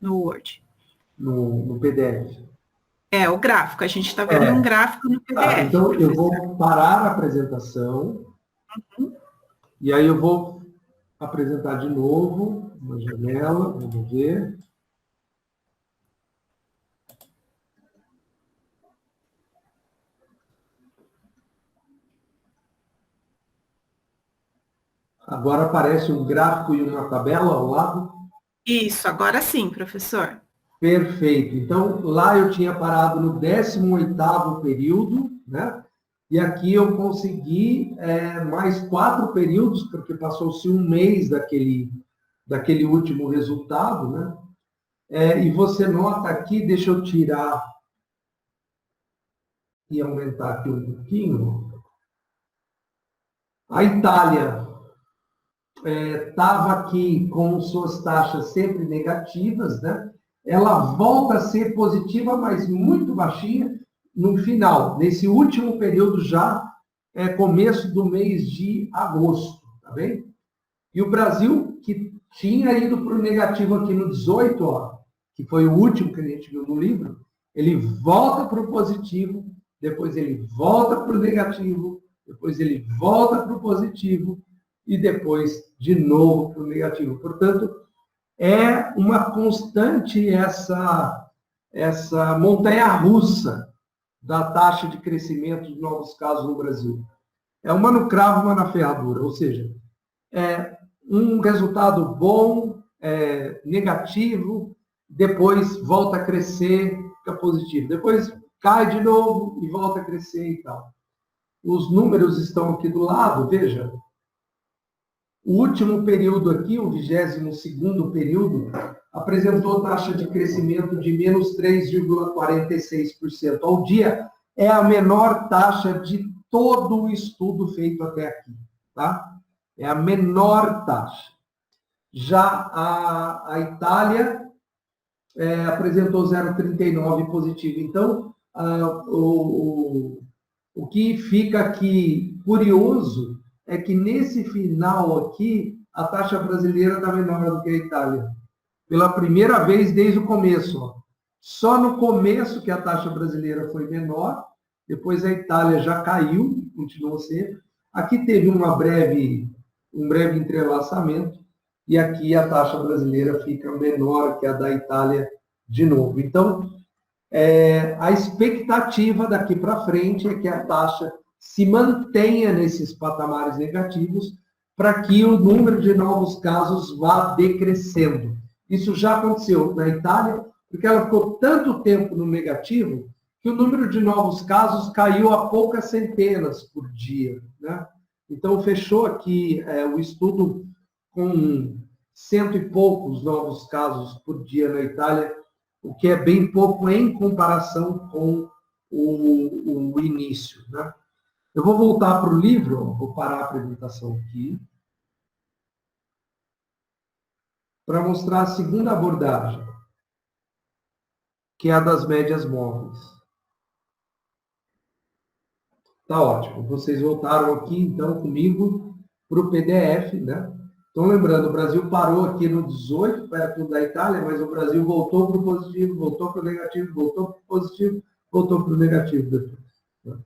no Word? No PDF. O gráfico. A gente está vendo um gráfico no PDF. Então, professor. eu vou parar a apresentação. E aí eu vou apresentar de novo uma janela. Vamos ver. Agora aparece um gráfico e uma tabela ao lado. Isso, agora sim, professor. Perfeito. Então, lá eu tinha parado no 18º período, né? E aqui eu consegui mais 4 períodos, porque passou-se um mês daquele último resultado, né? E você nota aqui, deixa eu tirar e aumentar aqui um pouquinho. A Itália estava aqui com suas taxas sempre negativas, né? Ela volta a ser positiva, mas muito baixinha no final, nesse último período já, começo do mês de agosto, tá bem? E o Brasil, que tinha ido para o negativo aqui no 18, ó, que foi o último que a gente viu no livro, ele volta para o positivo, depois ele volta para o negativo, depois ele volta para o positivo, e depois de novo para o negativo. Portanto, é uma constante essa montanha-russa da taxa de crescimento de novos casos no Brasil. É uma no cravo, uma na ferradura, ou seja, um resultado bom, negativo, depois volta a crescer, fica positivo. Depois cai de novo e volta a crescer e tal. Os números estão aqui do lado, veja. O último período aqui, o 22º período, apresentou taxa de crescimento de menos 3,46% ao dia. É a menor taxa de todo o estudo feito até aqui, tá? É a menor taxa. Já a Itália apresentou 0,39 positivo. Então, o que fica aqui curioso é que nesse final aqui, a taxa brasileira está menor do que a Itália. Pela primeira vez desde o começo. Ó. Só no começo que a taxa brasileira foi menor, depois a Itália já caiu, continuou sempre. Aqui teve um breve entrelaçamento, e aqui a taxa brasileira fica menor que a da Itália de novo. Então, a expectativa daqui para frente é que a taxa se mantenha nesses patamares negativos para que o número de novos casos vá decrescendo. Isso já aconteceu na Itália, porque ela ficou tanto tempo no negativo que o número de novos casos caiu a poucas centenas por dia, né? Então, fechou aqui o estudo com 100 e poucos novos casos por dia na Itália, o que é bem pouco em comparação com o início, né? Eu vou voltar para o livro, vou parar a apresentação aqui, para mostrar a segunda abordagem, que é a das médias móveis. Tá ótimo. Vocês voltaram aqui, então, comigo para o PDF, né? Então, lembrando, o Brasil parou aqui no 18, perto da Itália, mas o Brasil voltou para o positivo, voltou para o negativo, voltou para o positivo, voltou para o negativo depois. Né?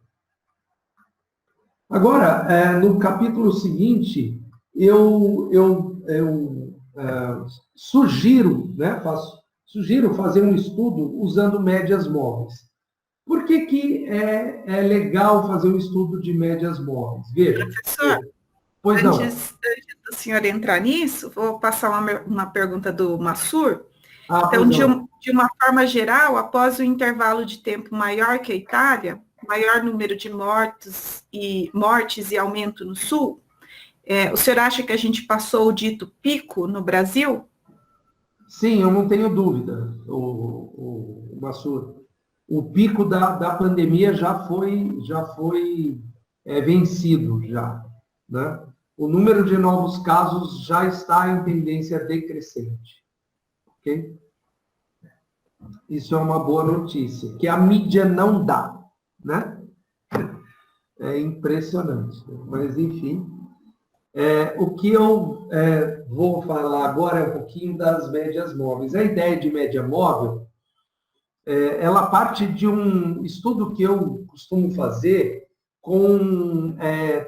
Agora, no capítulo seguinte, eu sugiro, né, sugiro fazer um estudo usando médias móveis. Por que é legal fazer um estudo de médias móveis? Veja. Professor, antes do senhor entrar nisso, vou passar uma pergunta do Massur. Então, de uma forma geral, após o intervalo de tempo maior que a Itália, maior número de mortes e aumento no Sul, o senhor acha que a gente passou o dito pico no Brasil? Sim, eu não tenho dúvida, o Massur. O pico da pandemia já foi vencido, já, né? O número de novos casos já está em tendência decrescente, ok? Isso é uma boa notícia, que a mídia não dá, né? É impressionante. Mas, enfim, o que eu vou falar agora é um pouquinho das médias móveis. A ideia de média móvel, ela parte de um estudo que eu costumo fazer com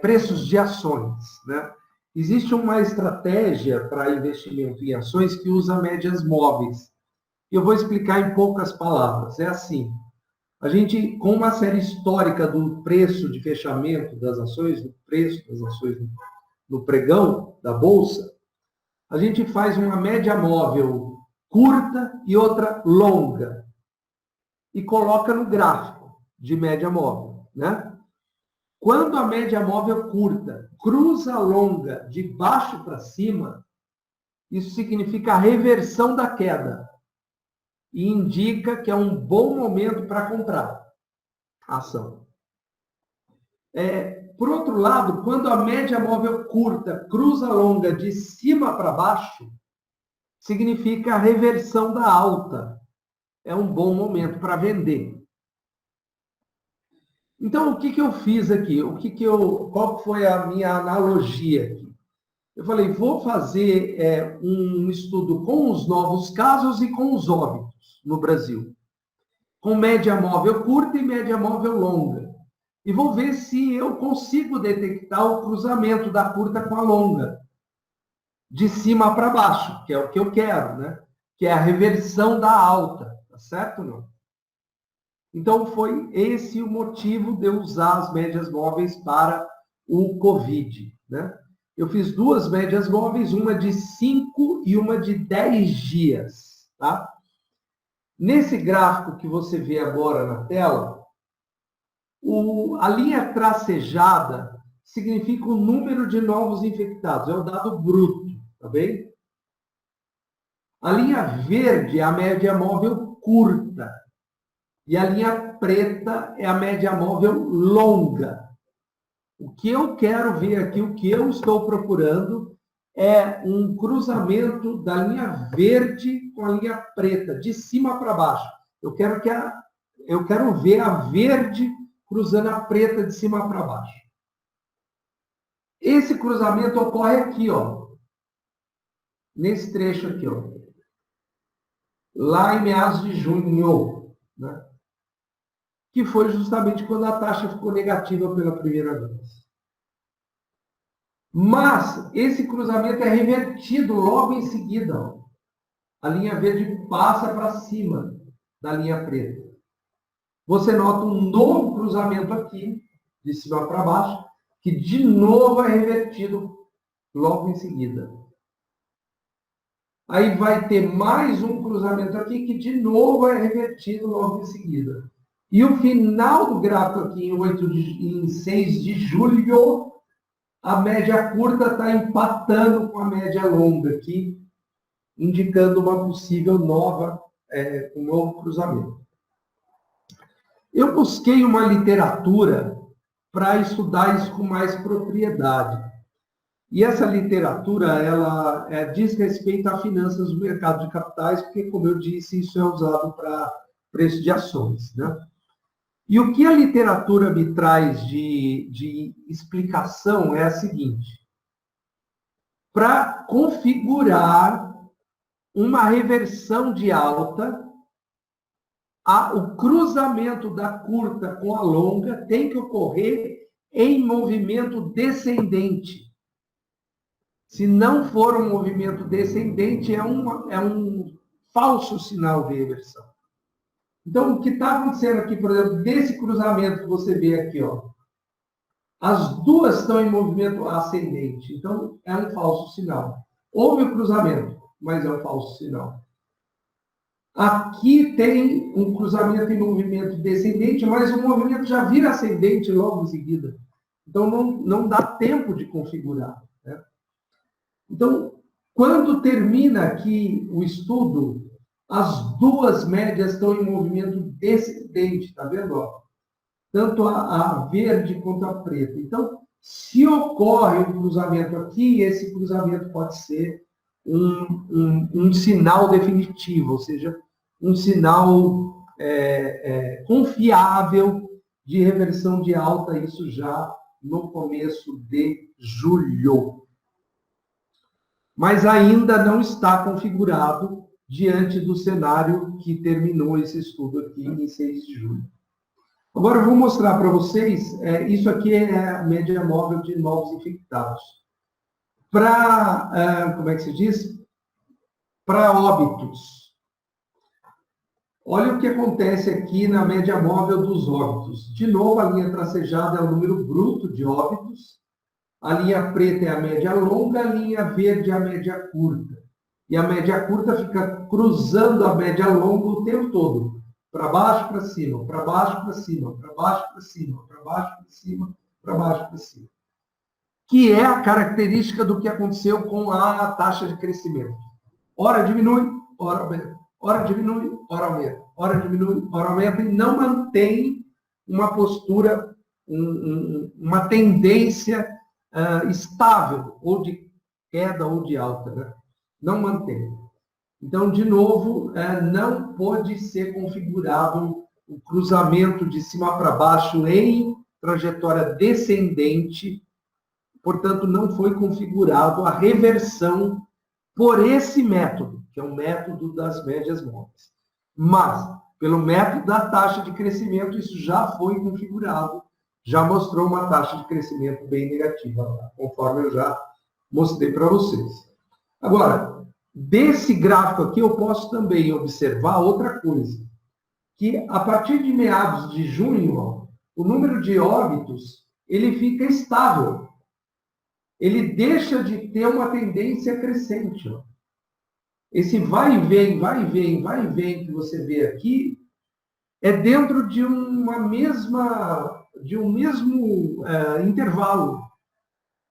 preços de ações, né? Existe uma estratégia para investimento em ações que usa médias móveis. Eu vou explicar em poucas palavras. É assim, a gente, com uma série histórica do preço de fechamento das ações, do preço das ações no pregão da Bolsa, a gente faz uma média móvel curta e outra longa e coloca no gráfico de média móvel, né? Quando a média móvel curta cruza a longa de baixo para cima, isso significa a reversão da queda e indica que é um bom momento para comprar a ação. Por outro lado, quando a média móvel curta cruza a longa de cima para baixo, significa a reversão da alta. É um bom momento para vender. Então, o que eu fiz aqui? Qual foi a minha analogia aqui? Eu falei, vou fazer um estudo com os novos casos e com os óbitos no Brasil, com média móvel curta e média móvel longa. E vou ver se eu consigo detectar o cruzamento da curta com a longa, de cima para baixo, que é o que eu quero, né? Que é a reversão da alta, tá certo ou não? Então, foi esse o motivo de eu usar as médias móveis para o Covid, né? Eu fiz duas médias móveis, uma de 5 e uma de 10 dias, tá? Nesse gráfico que você vê agora na tela, a linha tracejada significa o número de novos infectados, é o dado bruto, tá bem? A linha verde é a média móvel curta e a linha preta é a média móvel longa. O que eu quero ver aqui, o que eu estou procurando é um cruzamento da linha verde com a linha preta, de cima para baixo. Eu quero ver a verde cruzando a preta de cima para baixo. Esse cruzamento ocorre aqui, ó, nesse trecho aqui, ó, lá em meados de junho, né? Que foi justamente quando a taxa ficou negativa pela primeira vez. Mas esse cruzamento é revertido logo em seguida, ó. A linha verde passa para cima da linha preta. Você nota um novo cruzamento aqui, de cima para baixo, que de novo é revertido logo em seguida. Aí vai ter mais um cruzamento aqui, que de novo é revertido logo em seguida. E o final do gráfico aqui, em 6 de julho, a média curta está empatando com a média longa aqui, indicando uma possível um novo cruzamento. Eu busquei uma literatura para estudar isso com mais propriedade. E essa literatura, ela diz respeito a finanças do mercado de capitais, porque, como eu disse, isso é usado para preço de ações, né? E o que a literatura me traz de explicação é a seguinte. Para configurar uma reversão de alta, o cruzamento da curta com a longa tem que ocorrer em movimento descendente. Se não for um movimento descendente, é um falso sinal de reversão. Então, o que está acontecendo aqui, por exemplo, desse cruzamento que você vê aqui, ó, as duas estão em movimento ascendente. Então, é um falso sinal. Houve o cruzamento, mas é um falso sinal. Aqui tem um cruzamento em movimento descendente, mas o movimento já vira ascendente logo em seguida. Então, não dá tempo de configurar, né? Então, quando termina aqui o estudo, as duas médias estão em movimento descendente, tá vendo? Ó? Tanto a verde quanto a preta. Então, se ocorre um cruzamento aqui, esse cruzamento pode ser um sinal definitivo, ou seja, um sinal confiável de reversão de alta, isso já no começo de julho. Mas ainda não está configurado diante do cenário que terminou esse estudo aqui em 6 de julho. Agora eu vou mostrar para vocês, isso aqui é a média móvel de novos infectados. Como é que se diz? Para óbitos. Olha o que acontece aqui na média móvel dos óbitos. De novo, a linha tracejada é o número bruto de óbitos. A linha preta é a média longa, a linha verde é a média curta. E a média curta fica cruzando a média longa o tempo todo. Para baixo, para cima, para baixo, para cima, para baixo, para cima, para baixo, para cima, para baixo, para cima. Que é a característica do que aconteceu com a taxa de crescimento. Ora diminui, ora aumenta. Ora diminui, ora aumenta. Ora diminui, ora aumenta. E não mantém uma postura, uma tendência estável, ou de queda ou de alta. Né? Não mantém. Então, de novo, não pode ser configurado o cruzamento de cima para baixo em trajetória descendente, portanto, não foi configurado a reversão por esse método, que é o método das médias móveis. Mas, pelo método da taxa de crescimento, isso já foi configurado, já mostrou uma taxa de crescimento bem negativa, conforme eu já mostrei para vocês. Agora, desse gráfico aqui, eu posso também observar outra coisa, que a partir de meados de junho, ó, o número de óbitos, ele fica estável. Ele deixa de ter uma tendência crescente. Ó. Esse vai e vem, vai e vem, vai e vem que você vê aqui, é dentro de um mesmo intervalo.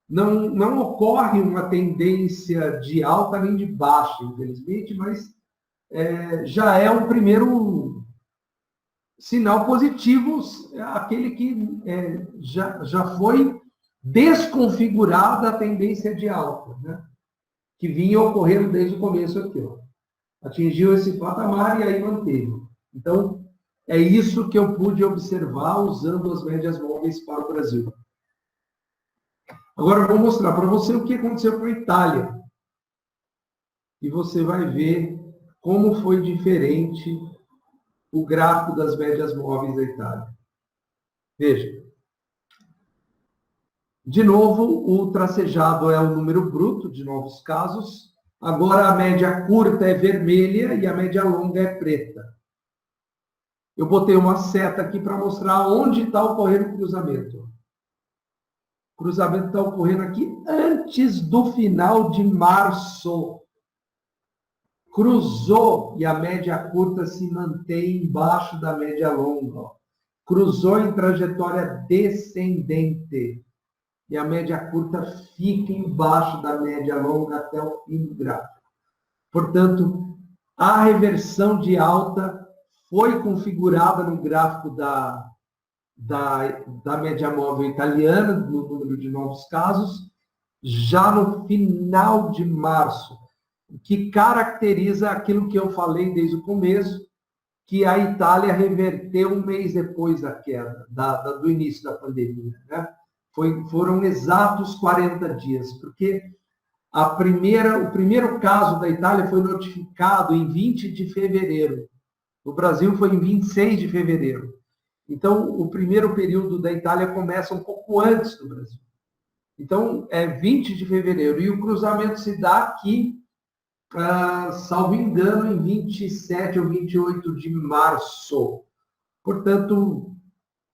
Não ocorre uma tendência de alta nem de baixa, infelizmente, mas já é um primeiro sinal positivo, aquele que já foi desconfigurada a tendência de alta, né? Que vinha ocorrendo desde o começo aqui. Ó. Atingiu esse patamar e aí manteve. Então, é isso que eu pude observar usando as médias móveis para o Brasil. Agora eu vou mostrar para você o que aconteceu com a Itália. E você vai ver como foi diferente o gráfico das médias móveis da Itália. Veja. De novo, o tracejado é o número bruto de novos casos. Agora a média curta é vermelha e a média longa é preta. Eu botei uma seta aqui para mostrar onde está ocorrendo o cruzamento. O cruzamento está ocorrendo aqui antes do final de março. Cruzou e a média curta se mantém embaixo da média longa. Ó. Cruzou em trajetória descendente. E a média curta fica embaixo da média longa até o fim do gráfico. Portanto, a reversão de alta foi configurada no gráfico da média móvel italiana, no número de novos casos, já no final de março, o que caracteriza aquilo que eu falei desde o começo, que a Itália reverteu um mês depois da queda, do início da pandemia, né? Foram exatos 40 dias, porque o primeiro caso da Itália foi notificado em 20 de fevereiro. No Brasil foi em 26 de fevereiro. Então, o primeiro período da Itália começa um pouco antes do Brasil. Então, é 20 de fevereiro. E o cruzamento se dá aqui, salvo engano, em 27 ou 28 de março. Portanto,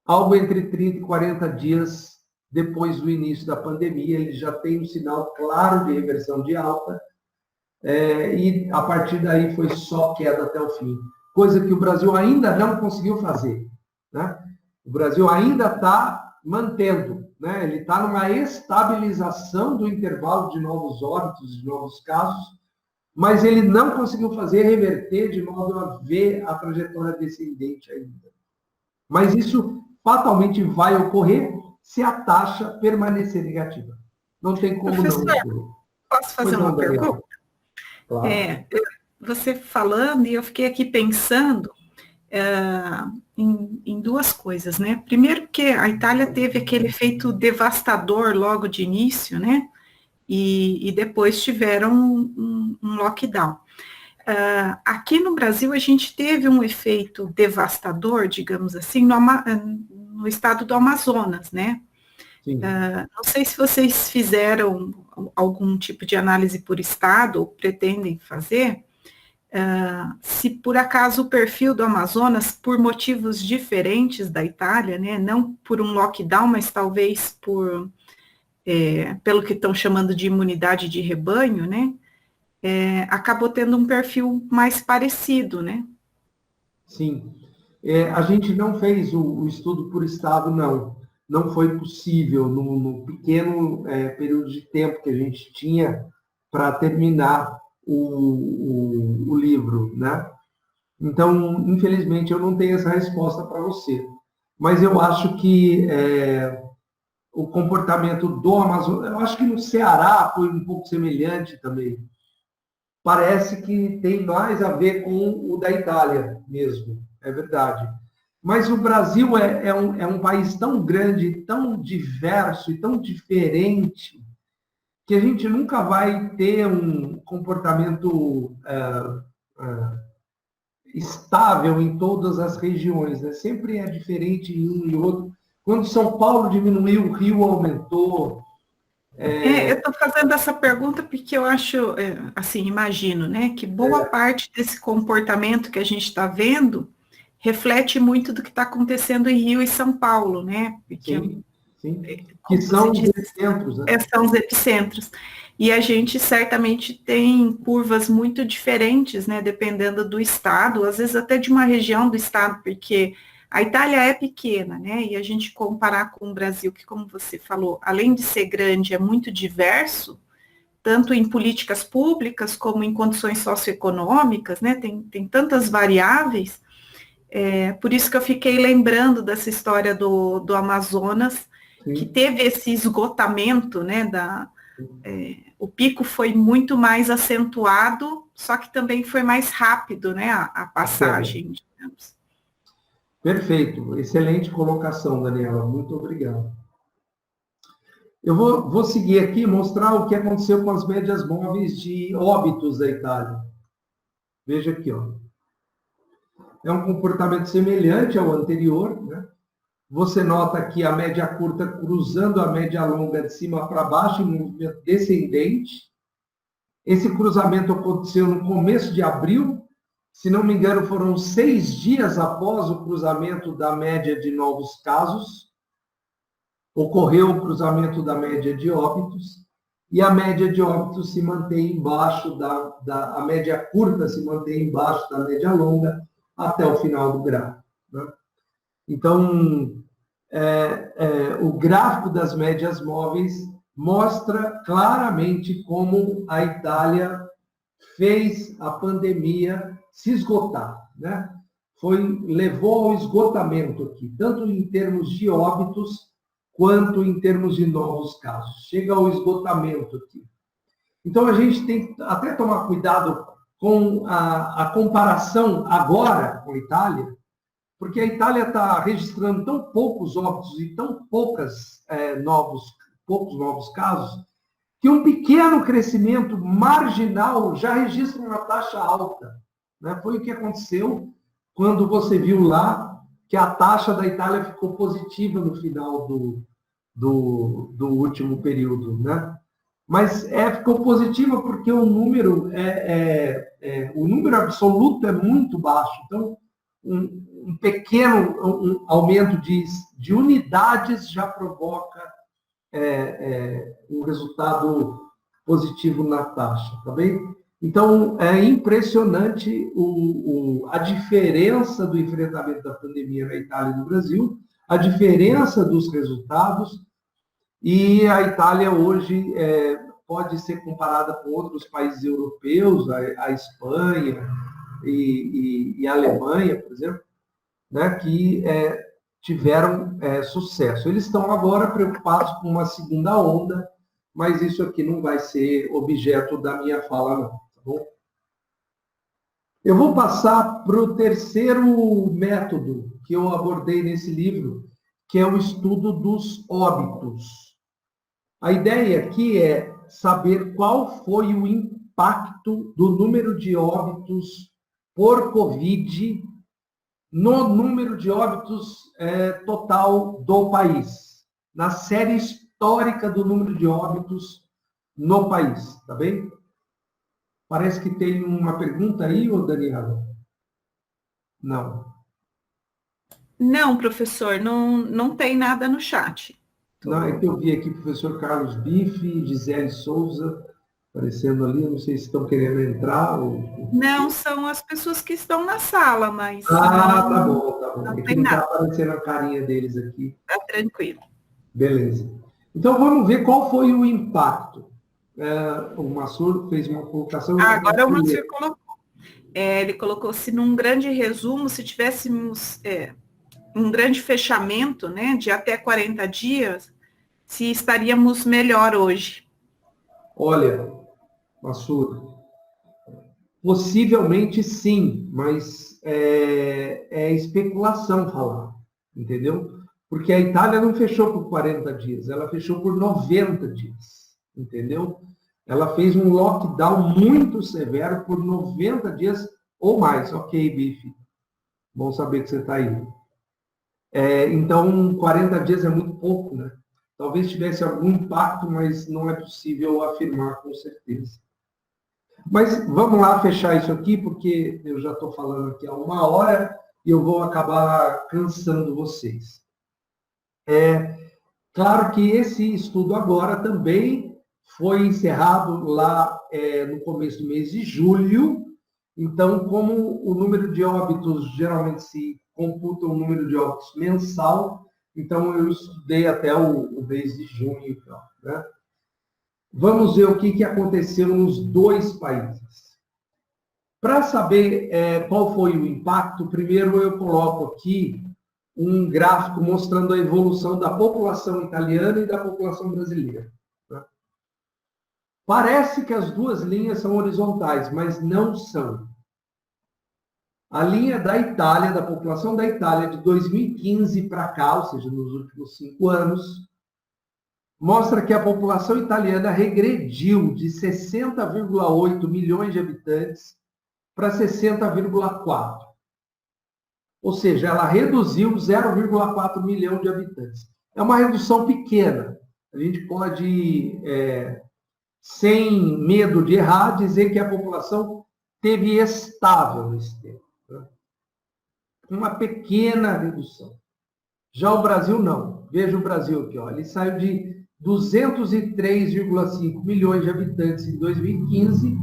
algo entre 30 e 40 dias depois do início da pandemia, ele já tem um sinal claro de reversão de alta, e a partir daí foi só queda até o fim. Coisa que o Brasil ainda não conseguiu fazer. Né? O Brasil ainda está mantendo, né? Ele está numa estabilização do intervalo de novos óbitos, de novos casos, mas ele não conseguiu reverter de modo a ver a trajetória descendente ainda. Mas isso fatalmente vai ocorrer se a taxa permanecer negativa. Não tem como Professor, não ocorrer. Posso fazer uma pergunta? Claro. Você falando, e eu fiquei aqui pensando, em duas coisas, né? Primeiro que a Itália teve aquele efeito devastador logo de início, né? E depois tiveram um lockdown. Aqui no Brasil, a gente teve um efeito devastador, digamos assim, no estado do Amazonas, né? Não sei se vocês fizeram algum tipo de análise por estado, ou pretendem fazer, se por acaso o perfil do Amazonas, por motivos diferentes da Itália, né, não por um lockdown, mas talvez pelo que estão chamando de imunidade de rebanho, né, acabou tendo um perfil mais parecido, né? Sim. A gente não fez o estudo por estado, não. Não foi possível no pequeno período de tempo que a gente tinha para terminar o livro, né? Então, infelizmente, eu não tenho essa resposta para você. Mas eu acho que o comportamento do Amazonas, eu acho que no Ceará foi um pouco semelhante também. Parece que tem mais a ver com o da Itália mesmo, é verdade. Mas o Brasil é um país tão grande, tão diverso e tão diferente, que a gente nunca vai ter um comportamento estável em todas as regiões, né? Sempre é diferente em um e outro. Quando São Paulo diminuiu, o Rio aumentou. Eu estou fazendo essa pergunta porque eu acho, assim, imagino, né, que boa parte desse comportamento que a gente está vendo reflete muito do que está acontecendo em Rio e São Paulo, né? Porque, sim. Que são os epicentros, né? São os epicentros. E a gente certamente tem curvas muito diferentes, né, dependendo do estado, às vezes até de uma região do estado, porque a Itália é pequena, né, e a gente comparar com o Brasil, que, como você falou, além de ser grande, é muito diverso, tanto em políticas públicas como em condições socioeconômicas, né, tem tantas variáveis, por isso que eu fiquei lembrando dessa história do Amazonas, Sim. que teve esse esgotamento, né, o pico foi muito mais acentuado, só que também foi mais rápido, né, a passagem, digamos. Perfeito, excelente colocação, Daniela, muito obrigado. Eu vou seguir aqui e mostrar o que aconteceu com as médias móveis de óbitos da Itália. Veja aqui, ó. É um comportamento semelhante ao anterior, né? Você nota aqui a média curta cruzando a média longa de cima para baixo, em movimento descendente. Esse cruzamento aconteceu no começo de abril. Se não me engano, foram 6 dias após o cruzamento da média de novos casos. Ocorreu o cruzamento da média de óbitos. E a média de óbitos se mantém embaixo a média curta se mantém embaixo da média longa até o final do gráfico, né? Então, o gráfico das médias móveis mostra claramente como a Itália fez a pandemia se esgotar, né? Levou ao esgotamento aqui, tanto em termos de óbitos, quanto em termos de novos casos. Chega ao esgotamento aqui. Então, a gente tem que até tomar cuidado com a comparação agora com a Itália, porque a Itália está registrando tão poucos óbitos e tão poucos novos casos, que um pequeno crescimento marginal já registra uma taxa alta, né? Foi o que aconteceu quando você viu lá que a taxa da Itália ficou positiva no final do último período, né? Mas ficou positiva porque o número absoluto é muito baixo. Então, um pequeno aumento de unidades já provoca um resultado positivo na taxa, tá bem? Então, é impressionante a diferença do enfrentamento da pandemia na Itália e no Brasil, a diferença dos resultados, e a Itália hoje pode ser comparada com outros países europeus, a Espanha e a Alemanha, por exemplo, né, que tiveram sucesso. Eles estão agora preocupados com uma segunda onda, mas isso aqui não vai ser objeto da minha fala, não, tá bom? Eu vou passar para o terceiro método que eu abordei nesse livro, que é o estudo dos óbitos. A ideia aqui é saber qual foi o impacto do número de óbitos por Covid no número de óbitos total do país, na série histórica do número de óbitos no país, tá bem? Parece que tem uma pergunta aí, ô Daniela? Não. Não, professor, não tem nada no chat. Não, é que eu vi aqui o professor Carlos Bife, Gisele Souza, aparecendo ali, não sei se estão querendo entrar. Não, são as pessoas que estão na sala, mas... Ah, tá bom, tá bom. Não É que tem não está nada. aparecendo a carinha deles aqui. Tá tranquilo. Beleza. Então, vamos ver qual foi o impacto. O Massur fez uma colocação... Agora o Massur colocou. Ele colocou, se num grande resumo, se tivéssemos um grande fechamento, né, de até 40 dias, se estaríamos melhor hoje. Olha, Massur, possivelmente sim, mas é especulação falar, entendeu? Porque a Itália não fechou por 40 dias, ela fechou por 90 dias, entendeu? Ela fez um lockdown muito severo por 90 dias ou mais. Ok, Bife, bom saber que você está aí. Então, 40 dias é muito pouco, né? Talvez tivesse algum impacto, mas não é possível afirmar com certeza. Mas vamos lá fechar isso aqui, porque eu já estou falando aqui há 1 hora e eu vou acabar cansando vocês. Claro que esse estudo agora também foi encerrado lá no começo do mês de julho. Então, como o número de óbitos geralmente se computa o número de óbitos mensal, então eu estudei até o mês de junho. Então, né? Vamos ver o que aconteceu nos dois países. Para saber qual foi o impacto, primeiro eu coloco aqui um gráfico mostrando a evolução da população italiana e da população brasileira. Né? Parece que as duas linhas são horizontais, mas não são. A linha da Itália, da população da Itália de 2015 para cá, ou seja, nos últimos 5 anos, mostra que a população italiana regrediu de 60,8 milhões de habitantes para 60,4. Ou seja, ela reduziu 0,4 milhão de habitantes. É uma redução pequena. A gente pode, sem medo de errar, dizer que a população teve estável nesse tempo. Né? Uma pequena redução. Já o Brasil, não. Veja o Brasil aqui. Ó. Ele saiu de 203,5 milhões de habitantes em 2015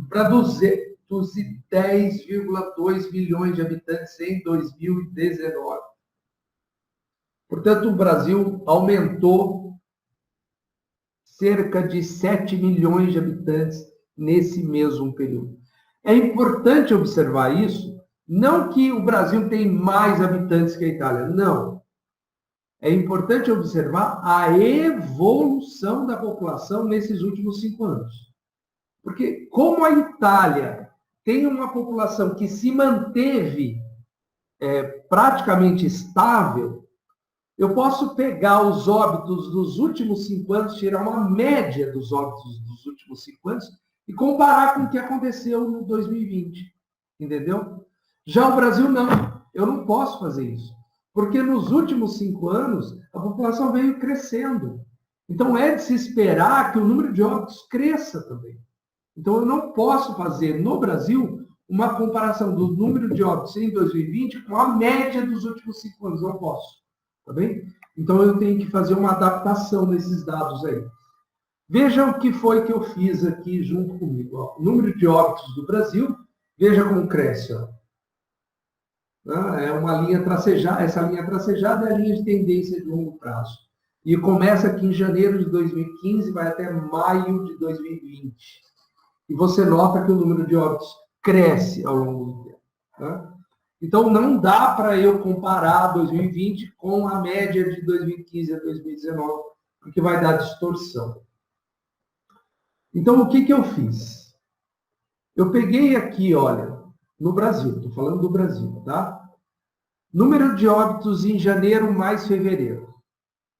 para 210,2 milhões de habitantes em 2019. Portanto, o Brasil aumentou cerca de 7 milhões de habitantes nesse mesmo período. É importante observar isso, não que o Brasil tem mais habitantes que a Itália, não. É importante observar a evolução da população nesses últimos 5 anos. Porque como a Itália tem uma população que se manteve praticamente estável, eu posso pegar os óbitos dos últimos 5 anos, tirar uma média dos óbitos dos últimos 5 anos e comparar com o que aconteceu no 2020. Entendeu? Já o Brasil, não. Eu não posso fazer isso. Porque nos últimos 5 anos, a população veio crescendo. Então, é de se esperar que o número de óbitos cresça também. Então, eu não posso fazer, no Brasil, uma comparação do número de óbitos em 2020 com a média dos últimos 5 anos. Não posso. Tá bem? Então, eu tenho que fazer uma adaptação desses dados aí. Veja o que foi que eu fiz aqui junto comigo. Ó. O número de óbitos do Brasil, veja como cresce. Ó. É uma linha tracejada, essa linha tracejada é a linha de tendência de longo prazo. E começa aqui em janeiro de 2015, vai até maio de 2020. E você nota que o número de óbitos cresce ao longo do tempo. Tá? Então, não dá para eu comparar 2020 com a média de 2015 a 2019, porque vai dar distorção. Então, o que eu fiz? Eu peguei aqui, olha, no Brasil, estou falando do Brasil, tá? Número de óbitos em janeiro mais fevereiro.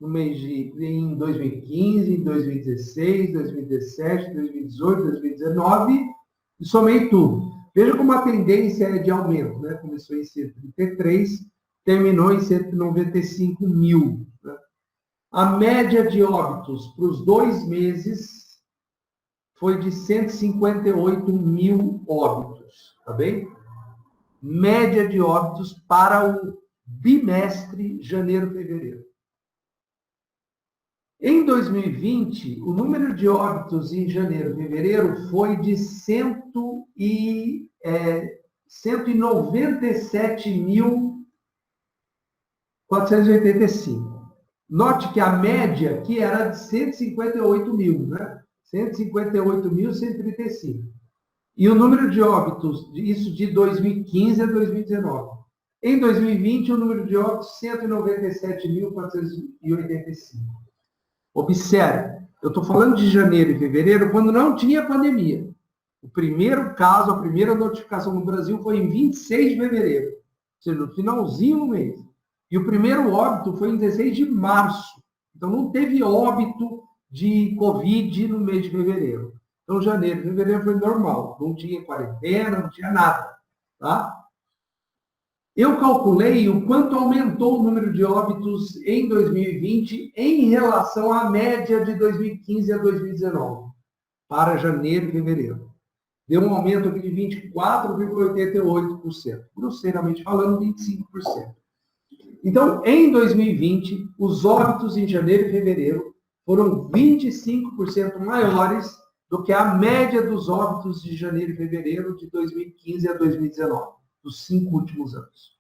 Em 2015, em 2016, 2017, 2018, 2019, e somei tudo. Veja como a tendência é de aumento, né? Começou em 133, terminou em 195 mil. Né? A média de óbitos para os 2 meses foi de 158 mil óbitos, tá bem? Média de óbitos para o bimestre janeiro-fevereiro. Em 2020, o número de óbitos em janeiro-fevereiro foi de 197.485. Note que a média aqui era de 158 mil, né? 158.135. E o número de óbitos, isso de 2015 a 2019. Em 2020, o número de óbitos, 197.485. Observe, eu estou falando de janeiro e fevereiro, quando não tinha pandemia. O primeiro caso, a primeira notificação no Brasil foi em 26 de fevereiro, ou seja, no finalzinho do mês. E o primeiro óbito foi em 16 de março. Então, não teve óbito de Covid no mês de fevereiro. Então, janeiro e fevereiro foi normal. Não tinha quarentena, não tinha nada. Tá? Eu calculei o quanto aumentou o número de óbitos em 2020 em relação à média de 2015 a 2019, para janeiro e fevereiro. Deu um aumento aqui de 24,88%. Grosseiramente falando, 25%. Então, em 2020, os óbitos em janeiro e fevereiro foram 25% maiores do que a média dos óbitos de janeiro e fevereiro de 2015 a 2019. Dos 5 últimos anos.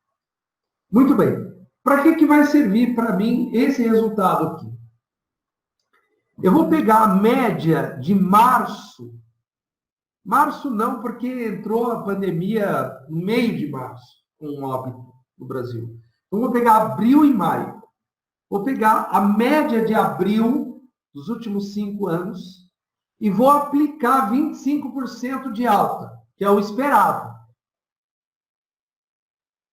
Muito bem. Para que vai servir para mim esse resultado aqui? Eu vou pegar a média de março. Março não, porque entrou a pandemia no meio de março, com um óbito no Brasil. Então, vou pegar abril e maio. Vou pegar a média de abril dos últimos 5 anos e vou aplicar 25% de alta, que é o esperado.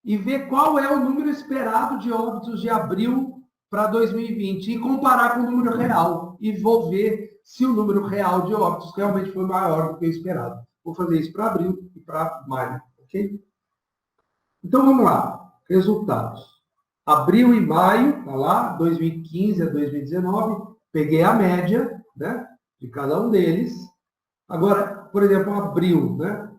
E ver qual é o número esperado de óbitos de abril para 2020 e comparar com o número real. E vou ver se o número real de óbitos realmente foi maior do que o esperado. Vou fazer isso para abril e para maio, ok? Então, vamos lá. Resultados. Abril e maio, tá lá, 2015 a 2019. Peguei a média, né, de cada um deles. Agora, por exemplo, abril, né?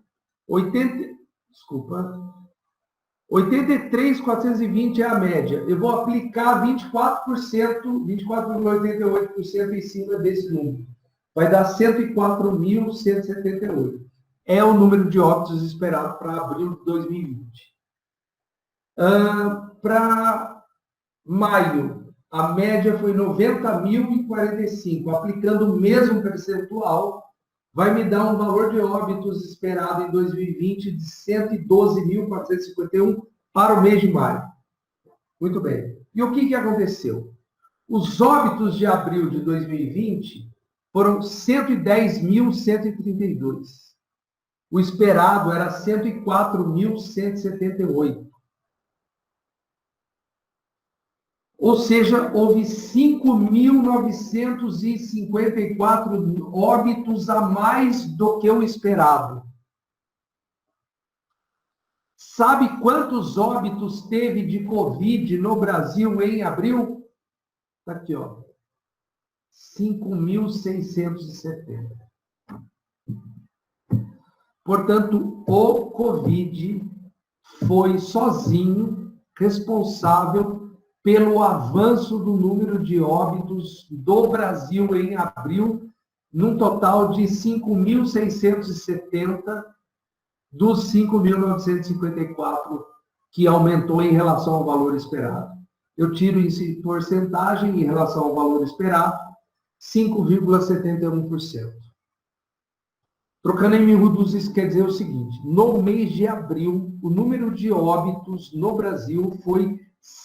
83.420 é a média. Eu vou aplicar 24%, 24,88% em cima desse número. Vai dar 104.178. É o número de óbitos esperado para abril de 2020. Para maio, a média foi 90.045. Aplicando o mesmo percentual, vai me dar um valor de óbitos esperado em 2020 de 112.451 para o mês de maio. Muito bem. E o que aconteceu? Os óbitos de abril de 2020 foram 110.132. O esperado era 104.178. Ou seja, houve 5.954 óbitos a mais do que o esperado. Sabe quantos óbitos teve de Covid no Brasil em abril? Está aqui, ó. 5.670. Portanto, o Covid foi sozinho responsável pelo avanço do número de óbitos do Brasil em abril, num total de 5.670 dos 5.954 que aumentou em relação ao valor esperado. Eu tiro isso em porcentagem em relação ao valor esperado, 5,71%. Trocando em miúdos, isso quer dizer o seguinte: no mês de abril, o número de óbitos no Brasil foi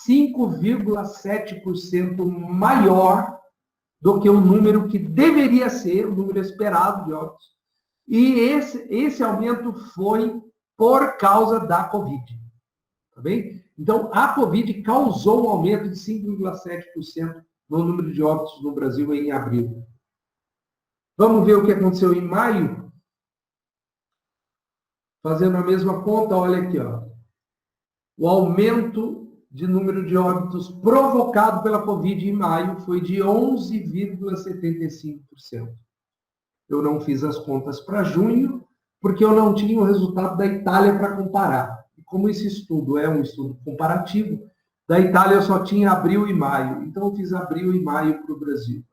5,7% maior do que o número que deveria ser, o número esperado de óbitos. E esse aumento foi por causa da Covid. Tá bem? Então, a Covid causou um aumento de 5,7% no número de óbitos no Brasil em abril. Vamos ver o que aconteceu em maio? Fazendo a mesma conta, olha aqui, ó. O aumento de número de óbitos provocado pela Covid em maio foi de 11,75%. Eu não fiz as contas para junho, porque eu não tinha o resultado da Itália para comparar. E como esse estudo é um estudo comparativo, da Itália eu só tinha abril e maio. Então eu fiz abril e maio para o Brasil.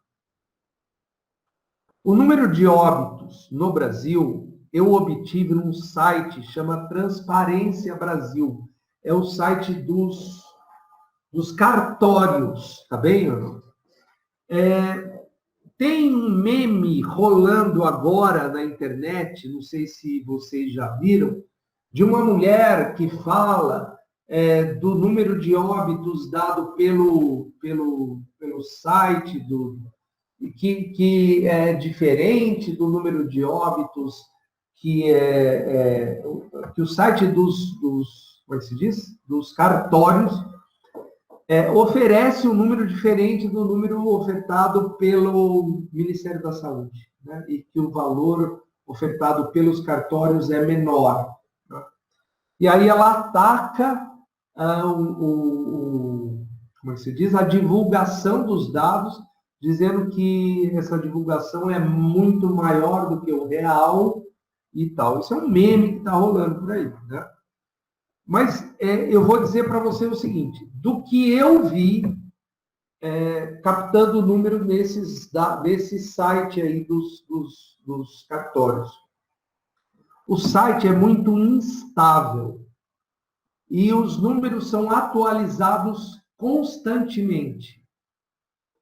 O número de óbitos no Brasil, eu obtive num site chama Transparência Brasil. É o site dos cartórios, tá bem? Tem um meme rolando agora na internet, não sei se vocês já viram, de uma mulher que fala do número de óbitos dado pelo site, que é diferente do número de óbitos que o site como é que se diz? Dos cartórios oferece um número diferente do número ofertado pelo Ministério da Saúde, né? E que o valor ofertado pelos cartórios é menor. Né? E aí ela ataca como é que se diz? A divulgação dos dados, dizendo que essa divulgação é muito maior do que o real e tal. Isso é um meme que está rolando por aí, né? Mas eu vou dizer para você o seguinte, do que eu vi, captando o número desse site aí dos cartórios. O site é muito instável e os números são atualizados constantemente.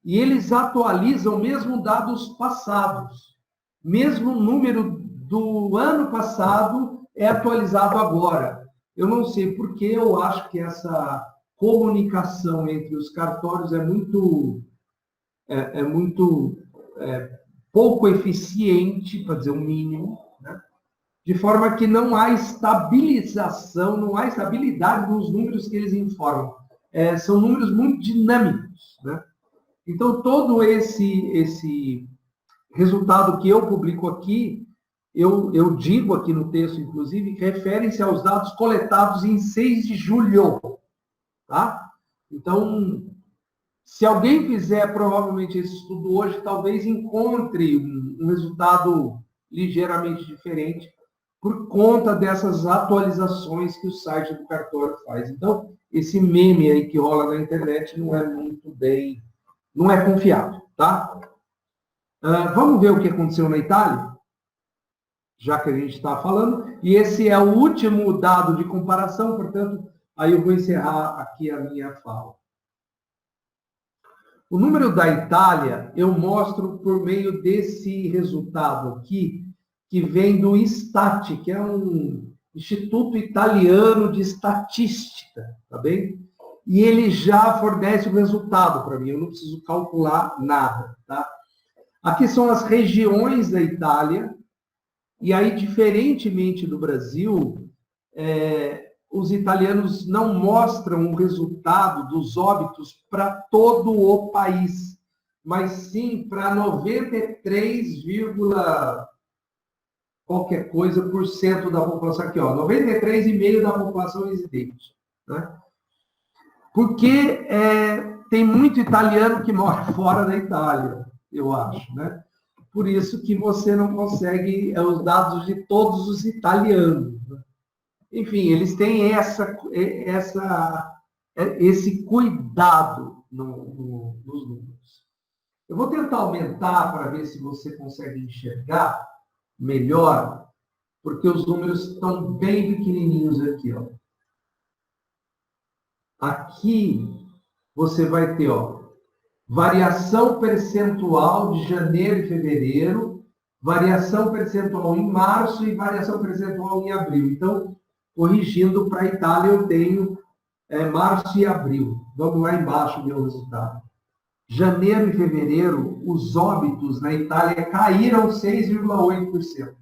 E eles atualizam mesmo dados passados. Mesmo o número do ano passado é atualizado agora. Eu não sei porque eu acho que essa comunicação entre os cartórios é muito pouco eficiente, para dizer o mínimo, né? De forma que não há estabilização, não há estabilidade nos números que eles informam. São números muito dinâmicos, né? Então, todo esse resultado que eu publico aqui, eu digo aqui no texto, inclusive, que referem-se aos dados coletados em 6 de julho. Tá? Então, se alguém fizer provavelmente esse estudo hoje, talvez encontre um resultado ligeiramente diferente por conta dessas atualizações que o site do cartório faz. Então, esse meme aí que rola na internet não é muito bem, não é confiável, tá? Vamos ver o que aconteceu na Itália? Já que a gente está falando, e esse é o último dado de comparação, portanto, aí eu vou encerrar aqui a minha fala. O número da Itália eu mostro por meio desse resultado aqui, que vem do Istat, que é um Instituto Italiano de Estatística, tá bem? E ele já fornece o resultado para mim, eu não preciso calcular nada, tá? Aqui são as regiões da Itália, e aí, diferentemente do Brasil, os italianos não mostram o resultado dos óbitos para todo o país, mas sim para 93, qualquer coisa por cento da população. Aqui, ó, 93,5% da população residente. Né? Porque tem muito italiano que mora fora da Itália, eu acho, né? Por isso que você não consegue os dados de todos os italianos. Né? Enfim, eles têm esse cuidado nos números. Eu vou tentar aumentar para ver se você consegue enxergar melhor, porque os números estão bem pequenininhos aqui. Ó. Aqui você vai ter, ó, variação percentual de janeiro e fevereiro, variação percentual em março e variação percentual em abril. Então, corrigindo para a Itália, eu tenho março e abril. Vamos lá embaixo o meu resultado. Janeiro e fevereiro, os óbitos na Itália caíram 6,8%.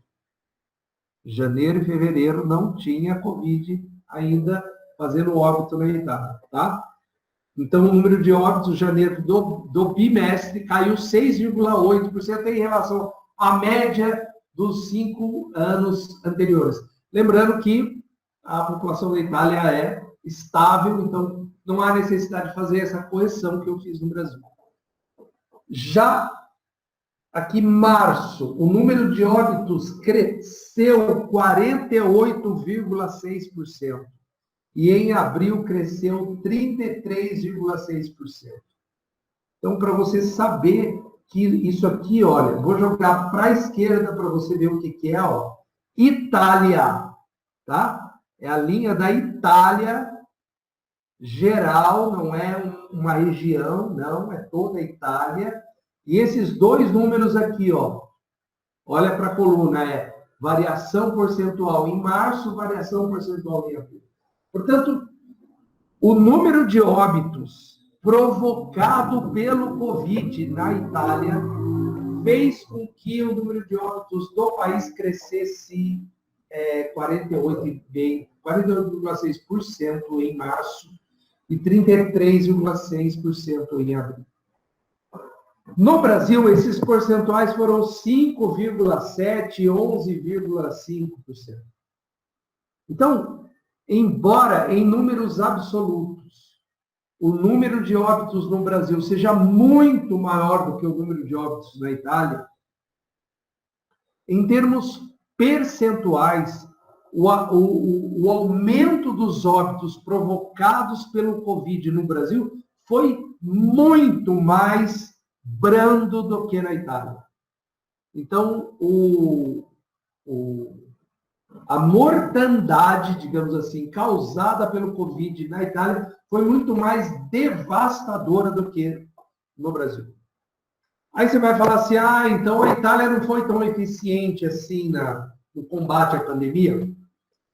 Janeiro e fevereiro não tinha Covid ainda fazendo óbito na Itália, tá? Então, o número de óbitos em janeiro do bimestre caiu 6,8% em relação à média dos 5 anos anteriores. Lembrando que a população da Itália é estável, então não há necessidade de fazer essa correção que eu fiz no Brasil. Já aqui, março, o número de óbitos cresceu 48,6%. E em abril cresceu 33,6%. Então, para você saber que isso aqui, olha, vou jogar para a esquerda para você ver o que é, ó. Itália, tá? É a linha da Itália geral, não é uma região, não, é toda a Itália. E esses dois números aqui, ó, olha para a coluna, é variação percentual em março, variação percentual em abril. Portanto, o número de óbitos provocado pelo Covid na Itália fez com que o número de óbitos do país crescesse 48,6% em março e 33,6% em abril. No Brasil, esses percentuais foram 5,7% e 11,5%. Então, embora em números absolutos o número de óbitos no Brasil seja muito maior do que o número de óbitos na Itália, em termos percentuais, o aumento dos óbitos provocados pelo Covid no Brasil foi muito mais brando do que na Itália. Então, a mortandade, digamos assim, causada pelo Covid na Itália foi muito mais devastadora do que no Brasil. Aí você vai falar assim, então a Itália não foi tão eficiente assim no combate à pandemia?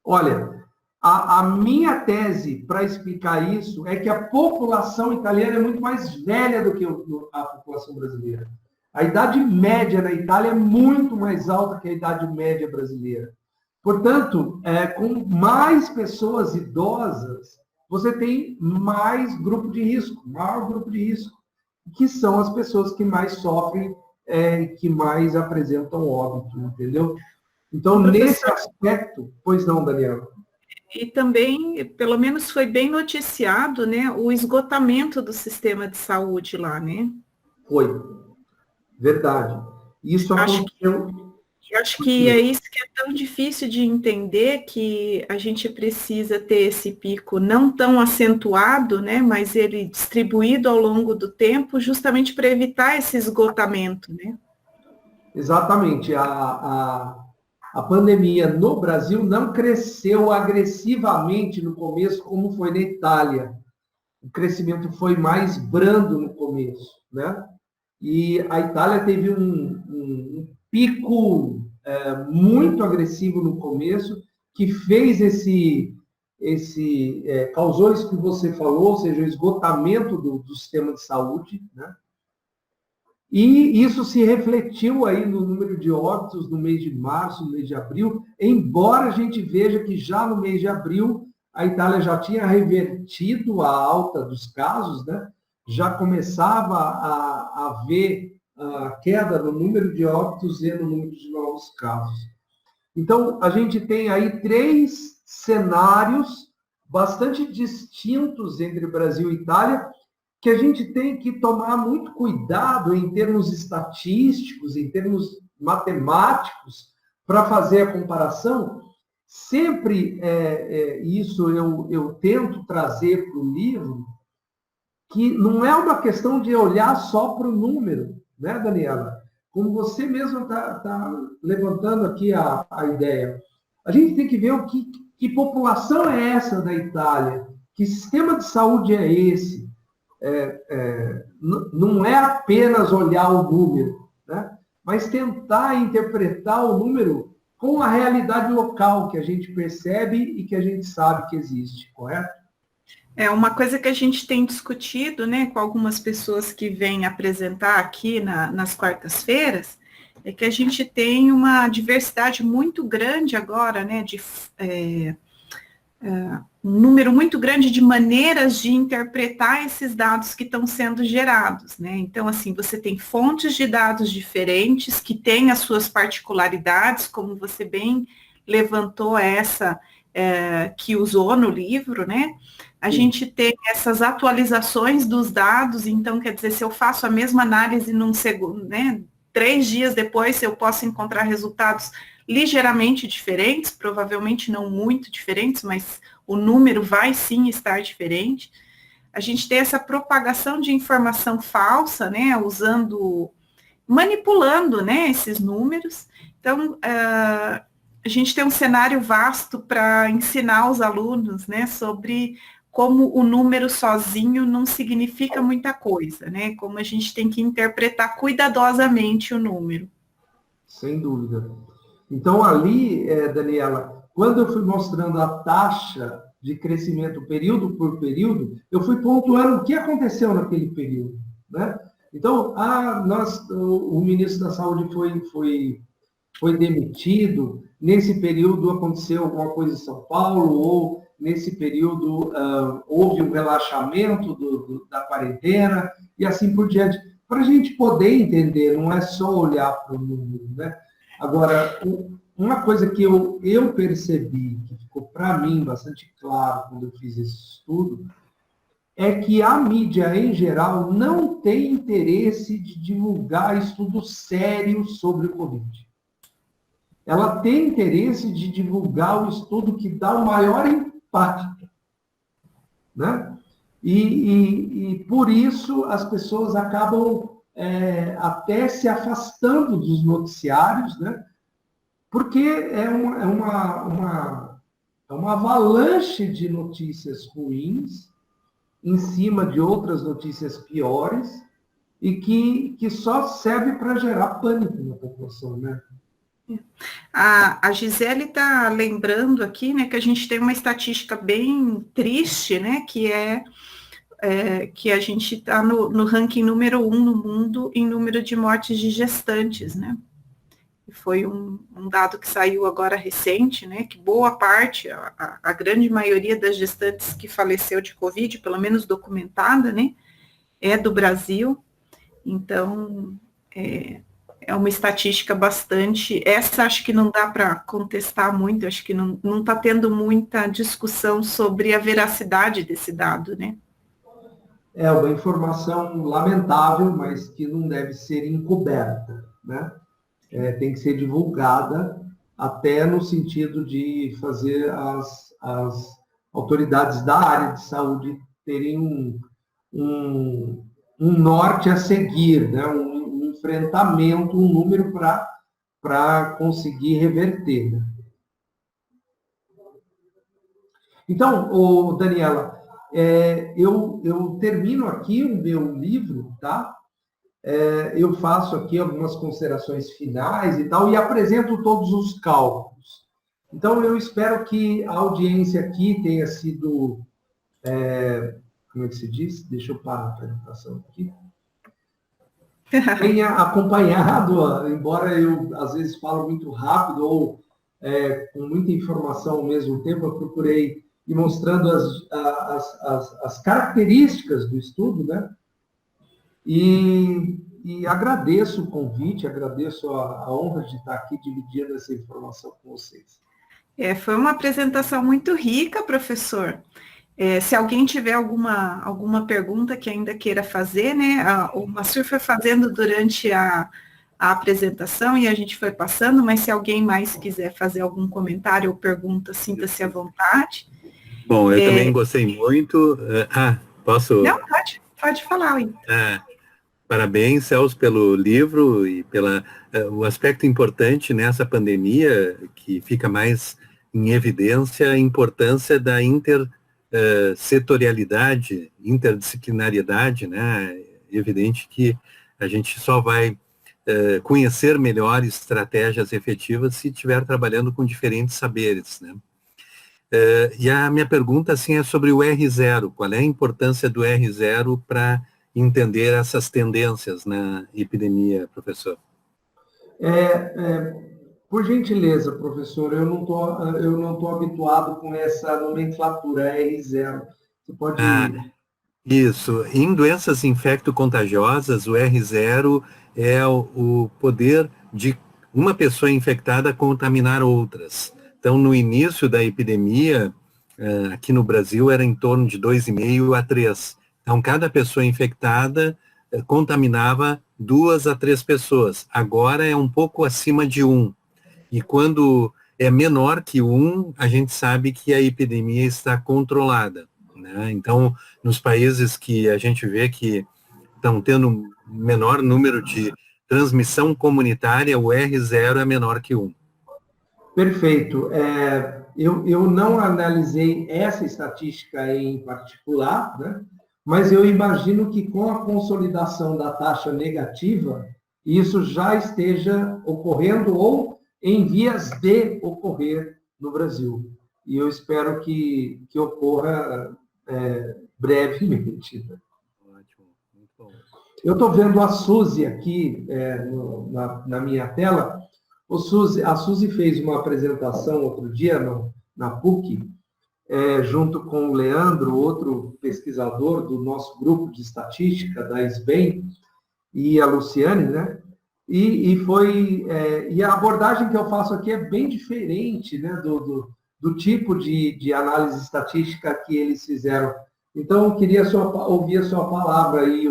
Olha, a minha tese para explicar isso é que a população italiana é muito mais velha do que a população brasileira. A idade média na Itália é muito mais alta que a idade média brasileira. Portanto, com mais pessoas idosas, você tem mais grupo de risco, maior grupo de risco, que são as pessoas que mais sofrem, que mais apresentam óbito, entendeu? Então, nesse aspecto, pois não, Daniela? E também, pelo menos foi bem noticiado, né, o esgotamento do sistema de saúde lá, né? Foi. Verdade. Isso aconteceu. Acho que é isso que é tão difícil de entender, que a gente precisa ter esse pico não tão acentuado, né, mas ele distribuído ao longo do tempo, justamente para evitar esse esgotamento, né? Exatamente. A pandemia no Brasil não cresceu agressivamente no começo, como foi na Itália. O crescimento foi mais brando no começo, né? E a Itália teve um pico muito agressivo no começo, que fez causou isso que você falou, ou seja, o esgotamento do sistema de saúde, né? E isso se refletiu aí no número de óbitos no mês de março, no mês de abril, embora a gente veja que já no mês de abril a Itália já tinha revertido a alta dos casos, né? Já começava a haver a queda no número de óbitos e no número de novos casos. Então, a gente tem aí 3 cenários bastante distintos entre Brasil e Itália, que a gente tem que tomar muito cuidado em termos estatísticos, em termos matemáticos, para fazer a comparação. Sempre isso eu tento trazer para o livro, que não é uma questão de olhar só para o número, né, Daniela? Como você mesmo está levantando aqui a ideia. A gente tem que ver que população é essa da Itália, que sistema de saúde é esse. Não é apenas olhar o número, né? Mas tentar interpretar o número com a realidade local que a gente percebe e que a gente sabe que existe, correto? É uma coisa que a gente tem discutido, né, com algumas pessoas que vêm apresentar aqui nas quartas-feiras, é que a gente tem uma diversidade muito grande agora, né, um número muito grande de maneiras de interpretar esses dados que estão sendo gerados, né? Então, assim, você tem fontes de dados diferentes, que têm as suas particularidades, como você bem levantou essa que usou no livro, né? A gente tem essas atualizações dos dados, então, quer dizer, se eu faço a mesma análise num segundo, né? 3 dias depois, eu posso encontrar resultados ligeiramente diferentes, provavelmente não muito diferentes, mas o número vai sim estar diferente. A gente tem essa propagação de informação falsa, né, manipulando, né, esses números. Então, a gente tem um cenário vasto para ensinar os alunos, né, sobre como o número sozinho não significa muita coisa, né, como a gente tem que interpretar cuidadosamente o número. Sem dúvida. Então, ali, Daniela, quando eu fui mostrando a taxa de crescimento período por período, eu fui pontuando o que aconteceu naquele período, né? Então, o ministro da Saúde foi demitido, nesse período aconteceu alguma coisa em São Paulo, ou nesse período houve um relaxamento da quarentena, e assim por diante. Para a gente poder entender, não é só olhar para o número, né? Agora, uma coisa que eu percebi, que ficou para mim bastante claro quando eu fiz esse estudo, é que a mídia, em geral, não tem interesse de divulgar estudos sérios sobre o Covid. Ela tem interesse de divulgar o estudo que dá o maior impacto, né? E por isso as pessoas acabam até se afastando dos noticiários, né? Porque é uma avalanche de notícias ruins em cima de outras notícias piores e que só serve para gerar pânico na população, né? A Gisele está lembrando aqui, né, que a gente tem uma estatística bem triste, né, que que a gente está no ranking número 1 no mundo em número de mortes de gestantes, né? Foi um dado que saiu agora recente, né, que boa parte, a grande maioria das gestantes que faleceu de Covid, pelo menos documentada, né, é do Brasil. Então, é uma estatística bastante... Essa acho que não dá para contestar muito, acho que não está tendo muita discussão sobre a veracidade desse dado, né? É uma informação lamentável, mas que não deve ser encoberta, né? Tem que ser divulgada, até no sentido de fazer as autoridades da área de saúde terem um norte a seguir, né? Um enfrentamento, um número para conseguir reverter. Né? Então, Daniela, eu termino aqui o meu livro, tá? Eu faço aqui algumas considerações finais e tal, e apresento todos os cálculos. Então, eu espero que a audiência aqui tenha sido, como é que se diz? Deixa eu parar a apresentação aqui. Tenha acompanhado, embora eu, às vezes, falo muito rápido ou com muita informação ao mesmo tempo, eu procurei ir mostrando as características do estudo, né? E agradeço o convite, agradeço a honra de estar aqui dividindo essa informação com vocês. Foi uma apresentação muito rica, professor. Se alguém tiver alguma pergunta que ainda queira fazer, né? O Massur foi fazendo durante a apresentação e a gente foi passando, mas se alguém mais quiser fazer algum comentário ou pergunta, sinta-se à vontade. Bom, eu também gostei muito. Posso? Não, pode falar. Parabéns, Celso, pelo livro e o aspecto importante nessa pandemia, que fica mais em evidência, a importância da setorialidade, interdisciplinariedade, né? É evidente que a gente só vai conhecer melhor estratégias efetivas se estiver trabalhando com diferentes saberes, né? E a minha pergunta assim, é sobre o R0. Qual é a importância do R0 para entender essas tendências na epidemia, professor? Por gentileza, professor, eu não tô habituado com essa nomenclatura R0. Você pode... Isso. Em doenças infecto-contagiosas, o R0 é o poder de uma pessoa infectada contaminar outras. Então, no início da epidemia, aqui no Brasil, era em torno de 2,5 a 3. Então, cada pessoa infectada contaminava 2 a 3 pessoas. Agora é um pouco acima de 1. E quando é menor que 1, a gente sabe que a epidemia está controlada, né? Então, nos países que a gente vê que estão tendo um menor número de transmissão comunitária, o R0 é menor que 1. Perfeito. Eu não analisei essa estatística em particular, né? Mas eu imagino que com a consolidação da taxa negativa, isso já esteja ocorrendo ou em vias de ocorrer no Brasil. E eu espero que ocorra brevemente. Ótimo, muito bom. Eu estou vendo a Suzy aqui na minha tela. A Suzy fez uma apresentação outro dia na PUC, junto com o Leandro, outro pesquisador do nosso grupo de estatística, da SBEM, e a Luciane, né? E a abordagem que eu faço aqui é bem diferente, né, do tipo de análise estatística que eles fizeram. Então, eu queria ouvir a sua palavra aí,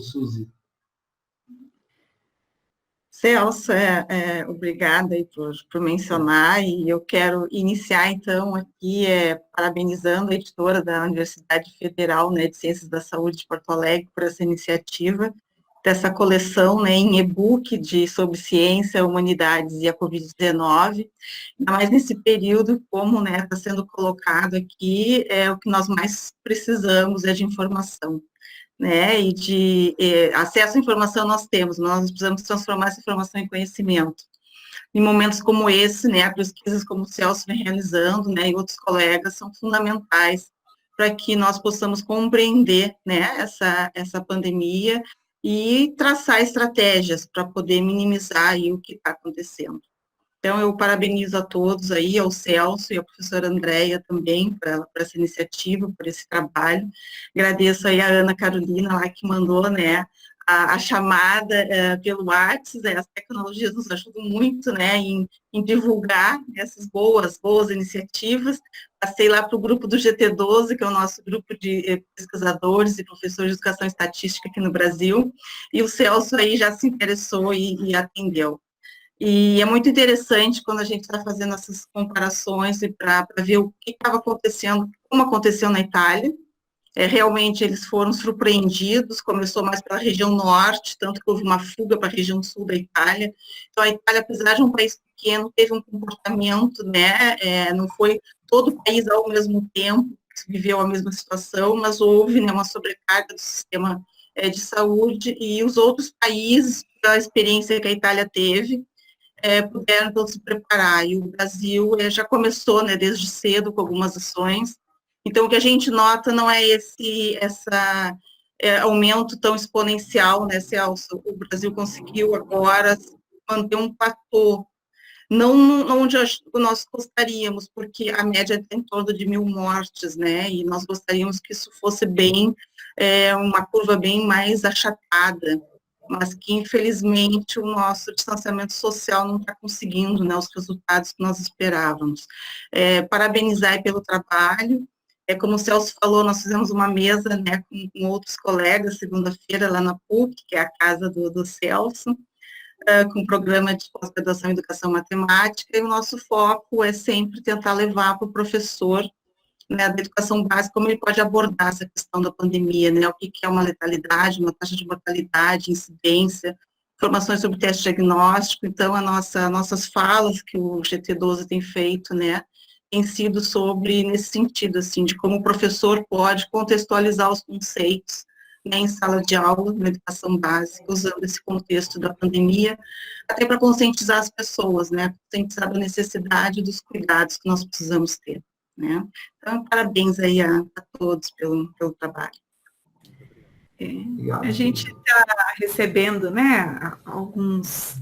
Suzy. Celso, obrigada aí por mencionar, e eu quero iniciar, então, aqui parabenizando a editora da Universidade Federal, né, de Ciências da Saúde de Porto Alegre por essa iniciativa, dessa coleção, né, em e-book sobre ciência, humanidades e a Covid-19, ainda mais nesse período, como, né, está sendo colocado aqui, o que nós mais precisamos é de informação, né, e de acesso à informação nós temos, nós precisamos transformar essa informação em conhecimento. Em momentos como esse, né, pesquisas como o Celso vem realizando, né, e outros colegas, são fundamentais para que nós possamos compreender, né, essa pandemia e traçar estratégias para poder minimizar aí o que está acontecendo. Então, eu parabenizo a todos aí, ao Celso e à professora Andréia também, por essa iniciativa, por esse trabalho. Agradeço aí a Ana Carolina, lá que mandou, né, a chamada pelo WhatsApp, né, as tecnologias nos ajudam muito, né, em divulgar essas boas iniciativas. Passei lá para o grupo do GT12, que é o nosso grupo de pesquisadores e professores de educação estatística aqui no Brasil, e o Celso aí já se interessou e atendeu. E é muito interessante quando a gente está fazendo essas comparações e para ver o que estava acontecendo, como aconteceu na Itália. Realmente eles foram surpreendidos, começou mais pela região norte, tanto que houve uma fuga para a região sul da Itália. Então, a Itália, apesar de um país pequeno, teve um comportamento, né, não foi todo o país ao mesmo tempo que viveu a mesma situação, mas houve, né, uma sobrecarga do sistema de saúde, e os outros países, pela experiência que a Itália teve, puderam então se preparar. E o Brasil já começou, né, desde cedo com algumas ações. Então, o que a gente nota não é esse aumento tão exponencial, né, Celso? O Brasil conseguiu agora manter um platô, não onde nós gostaríamos, porque a média está em torno de 1.000 mortes, né, e nós gostaríamos que isso fosse bem, uma curva bem mais achatada, mas que, infelizmente, o nosso distanciamento social não está conseguindo, né, os resultados que nós esperávamos. Parabenizar pelo trabalho. Como o Celso falou, nós fizemos uma mesa, né, com outros colegas, segunda-feira, lá na PUC, que é a casa do Celso, com um programa de pós-graduação em educação matemática, e o nosso foco é sempre tentar levar para o professor, né, da educação básica, como ele pode abordar essa questão da pandemia, né, o que é uma letalidade, uma taxa de mortalidade, incidência, informações sobre teste diagnóstico. Então, nossas falas que o GT12 tem feito, né, tem sido nesse sentido, assim, de como o professor pode contextualizar os conceitos, né, em sala de aula, na educação básica, usando esse contexto da pandemia, até para conscientizar as pessoas, né, conscientizar da necessidade dos cuidados que nós precisamos ter, né. Então, parabéns aí a todos pelo trabalho. A gente está recebendo, né, alguns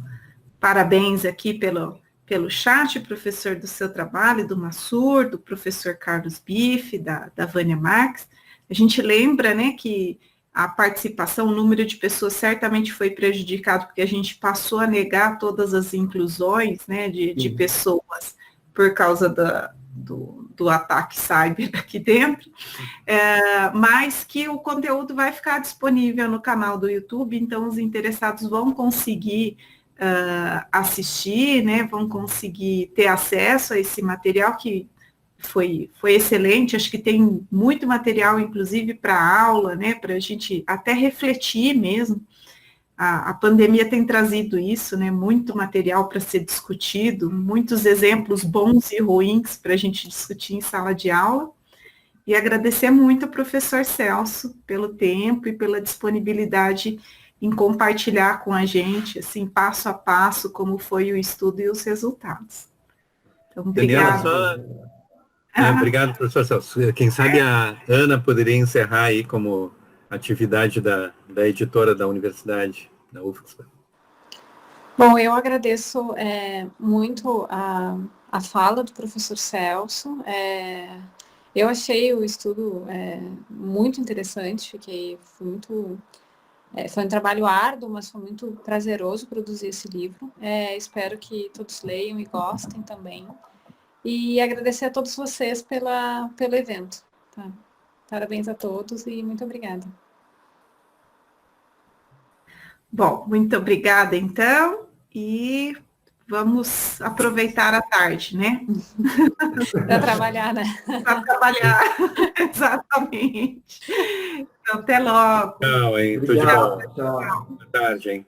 parabéns aqui pelo chat, professor, do seu trabalho, do Massur, do professor Carlos Bife, da Vânia Marques. A gente lembra, né, que a participação, o número de pessoas certamente foi prejudicado porque a gente passou a negar todas as inclusões, né, de pessoas por causa do ataque cyber aqui dentro, mas que o conteúdo vai ficar disponível no canal do YouTube, então os interessados vão conseguir assistir, né, vão conseguir ter acesso a esse material que foi excelente. Acho que tem muito material, inclusive, para aula, né, para a gente até refletir mesmo. A pandemia tem trazido isso, né, muito material para ser discutido, muitos exemplos bons e ruins para a gente discutir em sala de aula. E agradecer muito ao professor Celso pelo tempo e pela disponibilidade em compartilhar com a gente, assim, passo a passo, como foi o estudo e os resultados. Então, obrigada. Obrigado, professor Celso. Quem sabe a Ana poderia encerrar aí como atividade da editora da universidade, da UFSC. Bom, eu agradeço muito a fala do professor Celso. Eu achei o estudo muito interessante, foi um trabalho árduo, mas foi muito prazeroso produzir esse livro. Espero que todos leiam e gostem também. E agradecer a todos vocês pelo evento. Tá? Parabéns a todos e muito obrigada. Bom, muito obrigada, então, e vamos aproveitar a tarde, né? Para trabalhar, né? Para trabalhar, exatamente. Então, até logo. Tchau, hein? Tudo de bom. Boa tarde, hein?